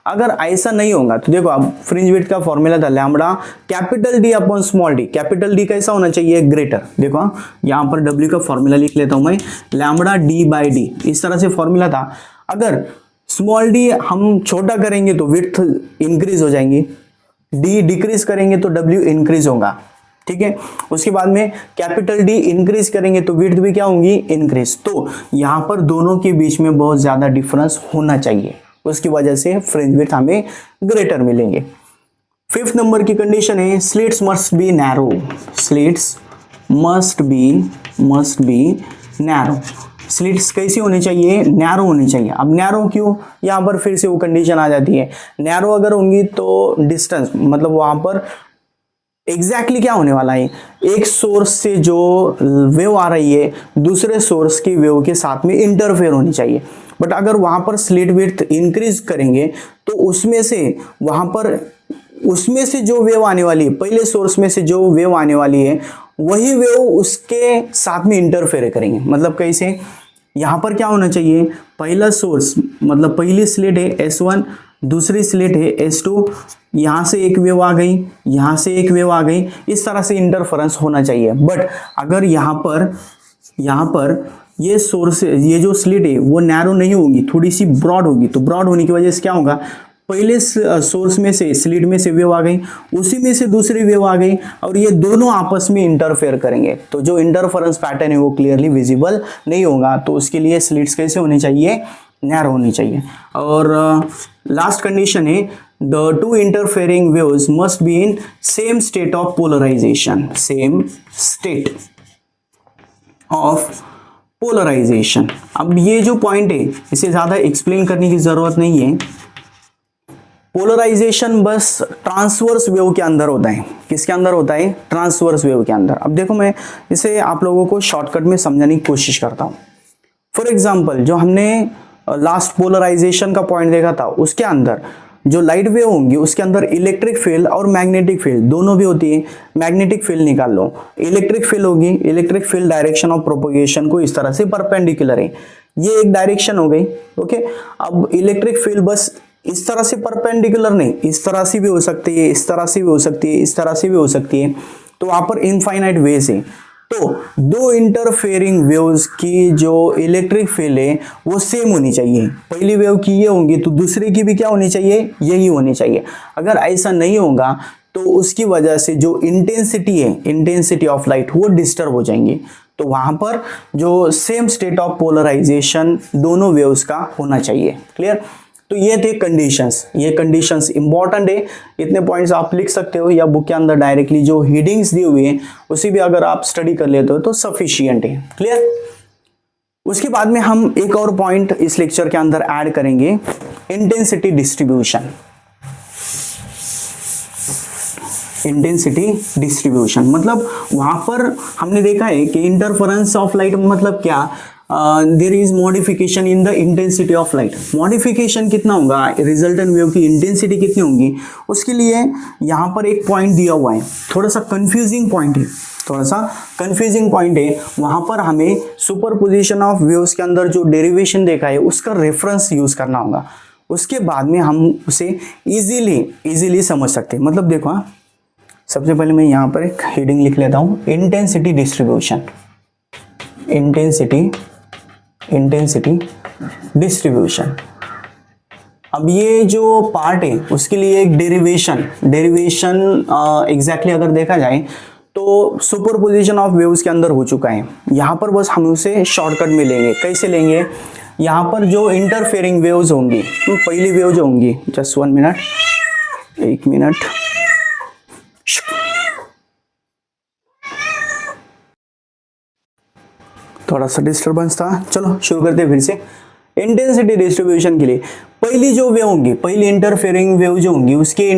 अगर ऐसा नहीं होगा तो देखो, अब फ्रिंज विड्थ का फॉर्मूला था lambda capital D upon small d। Capital D कैसा होना चाहिए, ग्रेटर। देखो यहाँ पर W का फॉर्मूला लिख लेता हूं मैं, लैम्बडा D बाई D, इस तरह से फॉर्मूला था। अगर स्मॉल d हम छोटा करेंगे तो विड्थ इंक्रीज हो जाएंगी, D डिक्रीज करेंगे तो W इंक्रीज होगा। ठीक है, उसके बाद में कैपिटल D इंक्रीज करेंगे तो विड्थ भी क्या होंगी, इंक्रीज। तो यहां पर दोनों के बीच में बहुत ज्यादा डिफरेंस होना चाहिए, उसकी वजह से फ्रिंज विड्थ हमें ग्रेटर मिलेंगे। फिफ्थ नंबर की कंडीशन है slits must be narrow. Slits must be narrow. Slits कैसी होनी चाहिए, नैरो होनी चाहिए। अब नैरो क्यों, यहां पर फिर से वो कंडीशन आ जाती है। नैरो अगर होंगी तो डिस्टेंस, मतलब वहां पर एग्जैक्टली क्या होने वाला है, एक सोर्स से जो वेव आ रही है दूसरे सोर्स की वेव के साथ में इंटरफेयर होनी चाहिए। बट अगर वहां पर स्लिट विड्थ इंक्रीज करेंगे तो उसमें से जो वेव आने वाली है, पहले सोर्स में से जो वेव आने वाली है वही वेव उसके साथ में इंटरफेयर करेंगे। मतलब कैसे, यहां पर क्या होना चाहिए, पहला सोर्स मतलब पहली स्लिट है S1, दूसरी स्लिट है S2, यहां से एक वेव आ गई, यहां से एक वेव आ गई, इस तरह से इंटरफेरेंस होना चाहिए। बट अगर यहां पर ये सोर्स, ये जो स्लिट है वो नैरो नहीं होगी, थोड़ी सी ब्रॉड होगी, तो ब्रॉड होने की वजह से क्या होगा, पहले सोर्स में से स्लिट में से वेव आ गई, उसी में से दूसरी वेव आ गई और ये दोनों आपस में इंटरफेयर करेंगे, तो जो इंटरफेरेंस पैटर्न है वो क्लियरली विजिबल नहीं होगा। तो उसके लिए स्लिट्स कैसे होनी चाहिए, नैरो होनी चाहिए। और लास्ट कंडीशन है the two interfering waves must be in same state of polarization. Same state of polarization. अब ये जो पॉइंट है इसे ज्यादा एक्सप्लेन करने की जरूरत नहीं है। पोलराइजेशन बस ट्रांसवर्स वेव के अंदर होता है। किसके अंदर होता है, ट्रांसवर्स वेव के अंदर। अब देखो मैं इसे आप लोगों को शॉर्टकट में समझाने की कोशिश करता हूं। फॉर एग्जांपल जो हमने लास्ट पोलराइजेशन का पॉइंट देखा था उसके अंदर जो लाइट वेव होंगी उसके अंदर इलेक्ट्रिक फील्ड और मैग्नेटिक फील्ड दोनों भी होती है। मैग्नेटिक फील्ड निकाल लो, इलेक्ट्रिक फील्ड होगी, electric field direction of propagation को इस तरह से परपेंडिकुलर है, ये एक डायरेक्शन हो गई। ओके, अब इलेक्ट्रिक फील्ड बस इस तरह से परपेंडिकुलर नहीं, इस तरह से भी हो सकती है, इस तरह से भी हो सकती है, इस तरह से भी हो सकती है, तो वहां पर इनफाइनाइट वेज है। तो दो इंटरफेयरिंग वेव्स की जो इलेक्ट्रिक फील्ड है वो सेम होनी चाहिए। पहली वेव की ये होंगी तो दूसरे की भी क्या होनी चाहिए, यही होनी चाहिए। अगर ऐसा नहीं होगा तो उसकी वजह से जो इंटेंसिटी है, इंटेंसिटी ऑफ लाइट, वो डिस्टर्ब हो जाएंगे। तो वहां पर जो सेम स्टेट ऑफ पोलराइजेशन दोनों वेव्स का होना चाहिए। क्लियर। तो ये थे कंडीशंस, ये कंडीशंस इंपॉर्टेंट है, इतने पॉइंट्स आप लिख सकते हो या बुक के अंदर डायरेक्टली जो हेडिंग्स दी हुई है उसी भी अगर आप स्टडी कर लेते हो तो सफिशिएंट है। क्लियर। उसके बाद में हम एक और पॉइंट इस लेक्चर के अंदर ऐड करेंगे, इंटेंसिटी डिस्ट्रीब्यूशन। इंटेंसिटी डिस्ट्रीब्यूशन मतलब वहां पर हमने देखा है कि इंटरफेरेंस ऑफ लाइट मतलब क्या, there is modification in the intensity of light. Modification कितना होगा, रिजल्टेंट वेव की इंटेंसिटी कितनी होगी, उसके लिए यहाँ पर एक पॉइंट दिया हुआ है, थोड़ा सा कंफ्यूजिंग पॉइंट है, थोड़ा सा कंफ्यूजिंग पॉइंट है। वहां पर हमें सुपरपोजिशन ऑफ वेव्स के अंदर जो डेरिवेशन देखा है उसका रेफरेंस यूज करना होगा, उसके बाद में हम उसे इजीली समझ सकते हैं। मतलब देखो हाँ, सबसे पहले मैं यहाँ पर एक हेडिंग लिख लेता हूँ, इंटेंसिटी डिस्ट्रीब्यूशन। Intensity distribution. अब ये जो पार्ट है उसके लिए एक डेरिवेशन एग्जैक्टली अगर देखा जाए तो सुपरपोजिशन ऑफ वेव्स के अंदर हो चुका है। यहाँ पर बस हम उसे शॉर्टकट में लेंगे। कैसे लेंगे, यहाँ पर जो इंटरफेयरिंग वेव्स होंगी, पहली वेव जो होंगी, जस्ट 1 मिनट, 1 मिनट, थोड़ा सा डिस्टर्बेंस था, चलो शुरू करते हैं फिर से। इंटेंसिटी डिस्ट्रीब्यूशन के लिए पहली जो वेव होंगी, पहली इंटरफेयरिंग वेव जो होंगी उसके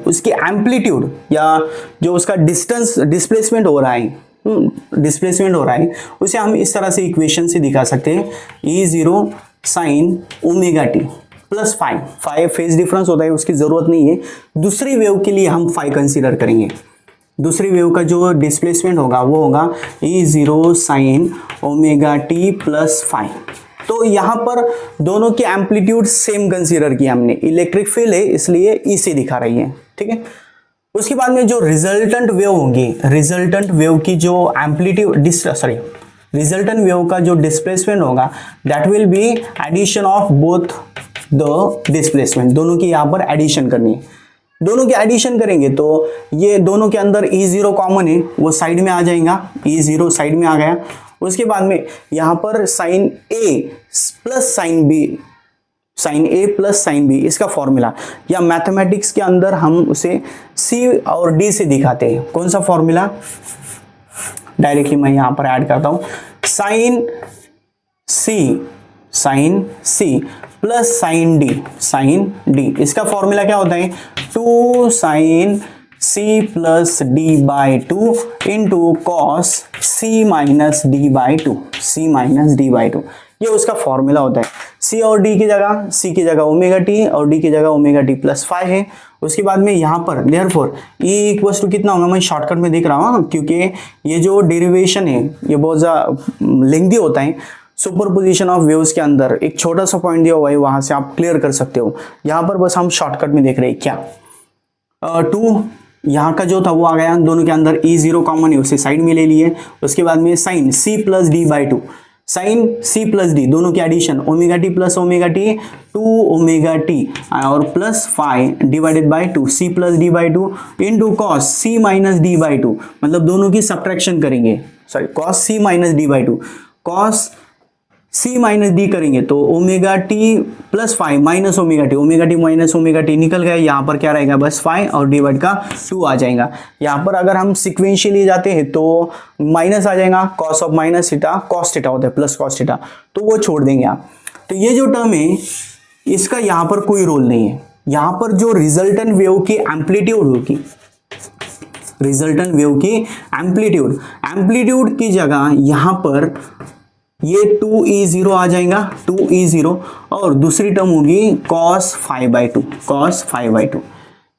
उसकी एम्पलीट्यूड या जो उसका डिस्प्लेसमेंट हो रहा है, उसे हम इस तरह से इक्वेशन से दिखा सकते हैं, E0 sin omega T plus phi phase difference होता है, उसकी जरूरत नहीं है। दूसरी वेव के लिए हम फाई कंसीडर करेंगे, दूसरी वेव का जो डिस्प्लेसमेंट होगा वो होगा E0 sin omega T plus phi. तो यहाँ पर दोनों की एम्पलीट्यूड सेम कंसीडर किया हमने, इलेक्ट्रिक फील्ड है इसलिए ई से दिखा रही है, ठीक है। उसके बाद में जो रिजल्टेंट वेव होगी, रिजल्टेंट वेव की जो एम्पलीट्यूड रिजल्टेंट वेव का जो डिस्प्लेसमेंट होगा that will be addition of both the displacement. दोनों की यहाँ पर एडिशन करनी है, दोनों की एडिशन करेंगे तो ये दोनों के अंदर E0 कॉमन है, वो साइड में आ जाएगा, E0 साइड में आ गया। उसके बाद में यहाँ पर sine A plus sine B इसका फॉर्मूला, या मैथमेटिक्स के अंदर हम उसे C और D से दिखाते हैं। कौन सा फॉर्मूला, डायरेक्टली मैं यहाँ पर ऐड करता हूँ, sine C plus sine D, इसका फॉर्मूला क्या होता है, 2 sine C plus D by 2 into cos C minus D by 2, ये उसका फॉर्मूला होता है। C और D की जगह ओमेगा टी और D की जगह ओमेगा टी प्लस 5 है। उसके बाद में यहाँ पर देयरफॉर E इक्वल्स टू कितना होगा, मैं शॉर्टकट में दिख रहा हूँ क्योंकि ये जो डेरिवेशन है ये बहुत ज़्यादा लेंथी होता है। सुपरपोजिशन ऑफ वेव्स के अंदर एक छोटा सा पॉइंट दिया हुआ है, वहां से आप क्लियर कर सकते हो। यहाँ पर बस हम शॉर्टकट में देख रहे हैं क्या, 2 यहाँ का जो था वो आ गया, दोनों के अंदर E0 कॉमन है उसे साइड में ले लिए। उसके बाद में sine C plus D by 2, sine C plus D दोनों की addition omega T plus omega T 2 omega T और plus 5 divided by 2 C plus D by 2 into cos C minus D by 2, मतलब दोनों की सब्ट्रैक्शन करेंगे, cos C minus D by 2, cos C minus D करेंगे तो omega T plus 5 minus omega T minus omega T निकल गया। यहाँ पर क्या रहेगा, बस 5 और डिवाइड का 2 आ जाएगा। यहाँ पर अगर हम सिक्वेंशियली जाते हैं तो माइनस आ जाएगा, cos of minus theta cos theta होता है प्लस कॉस थीटा, तो वो छोड़ देंगे आप। तो ये जो टर्म है इसका यहाँ पर कोई रोल नहीं है। यहाँ पर जो रिजल्टेंट वेव की एम्पलीट्यूड होगी, रिजल्टेंट वेव की एम्पलीट्यूड की जगह यहाँ पर ये 2E0 आ जाएगा, 2E0 और दूसरी टर्म होगी cos 5 बाई 2,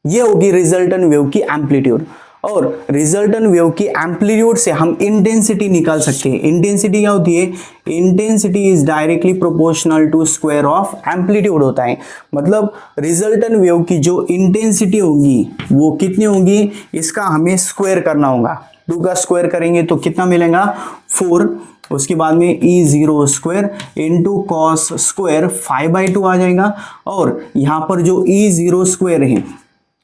ये होगी रिजल्टेंट वेव की एम्पलीट्यूड। और रिजल्टेंट वेव की एम्पलीट्यूड से हम इंटेंसिटी निकाल सकते हैं। इंटेंसिटी क्या होती है, intensity is directly proportional to square of amplitude होता है। मतलब रिजल्टेंट वेव की जो इंटेंसिटी होगी वो कितनी होगी, इसका हमें स्क्वायर करना होगा। 2 का स्क्वायर करेंगे तो कितना मिलेगा, 4। उसके बाद में E0 square into cos square 5 by 2 आ जाएगा। और यहाँ पर जो E0 स्क्वायर है,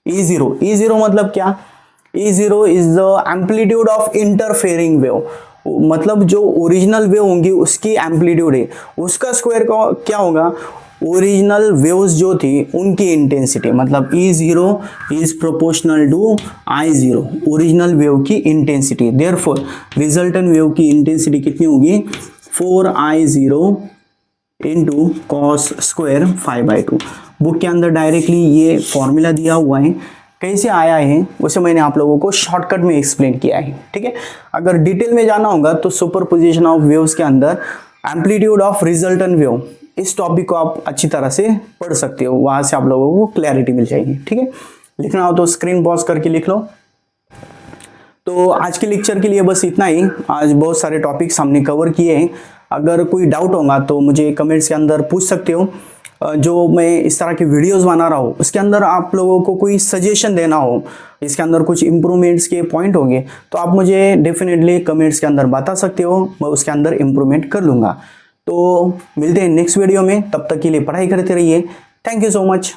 E0 मतलब क्या, E0 is the amplitude of interfering wave, मतलब जो ओरिजिनल वेव होंगी उसकी एम्पलीट्यूड है, उसका स्क्वायर क्या होगा, ओरिजिनल वेव्स जो थी उनकी इंटेंसिटी, मतलब E0 is proportional to I0, original wave की इंटेंसिटी। देयरफॉर रिजल्टेंट वेव की इंटेंसिटी कितनी होगी, 4I0 into cos square 5/2। Book के अंदर डायरेक्टली ये फॉर्मूला दिया हुआ है, कैसे आया है उसे मैंने आप लोगों को शॉर्टकट में एक्सप्लेन किया है, ठीक है। अगर डिटेल में जाना होगा तो सुपरपोजिशन ऑफ वेव्स के अंदर एम्पलीट्यूड ऑफ रिजल्टेंट वेव, इस टॉपिक को आप अच्छी तरह से पढ़ सकते हो, वहां से आप लोगों को क्लैरिटी मिल जाएगी, ठीक है। लिखना हो तो स्क्रीन पॉज करके लिख लो। तो आज के लेक्चर के लिए बस इतना ही। आज बहुत सारे टॉपिक्स हमने कवर किए हैं। अगर कोई डाउट होगा तो मुझे कमेंट्स के अंदर पूछ सकते हो। जो मैं इस तरह की वीडियोस बना रहा हूँ उसके अंदर आप लोगों को कोई सजेशन देना हो, इसके अंदर कुछ इम्प्रूवमेंट्स के पॉइंट होंगे तो आप मुझे डेफिनेटली कमेंट्स के अंदर बता सकते हो, मैं उसके अंदर इम्प्रूवमेंट कर लूँगा। तो मिलते हैं नेक्स्ट वीडियो में, तब तक के लिए पढ़ाई करते रहिए। Thank you so much.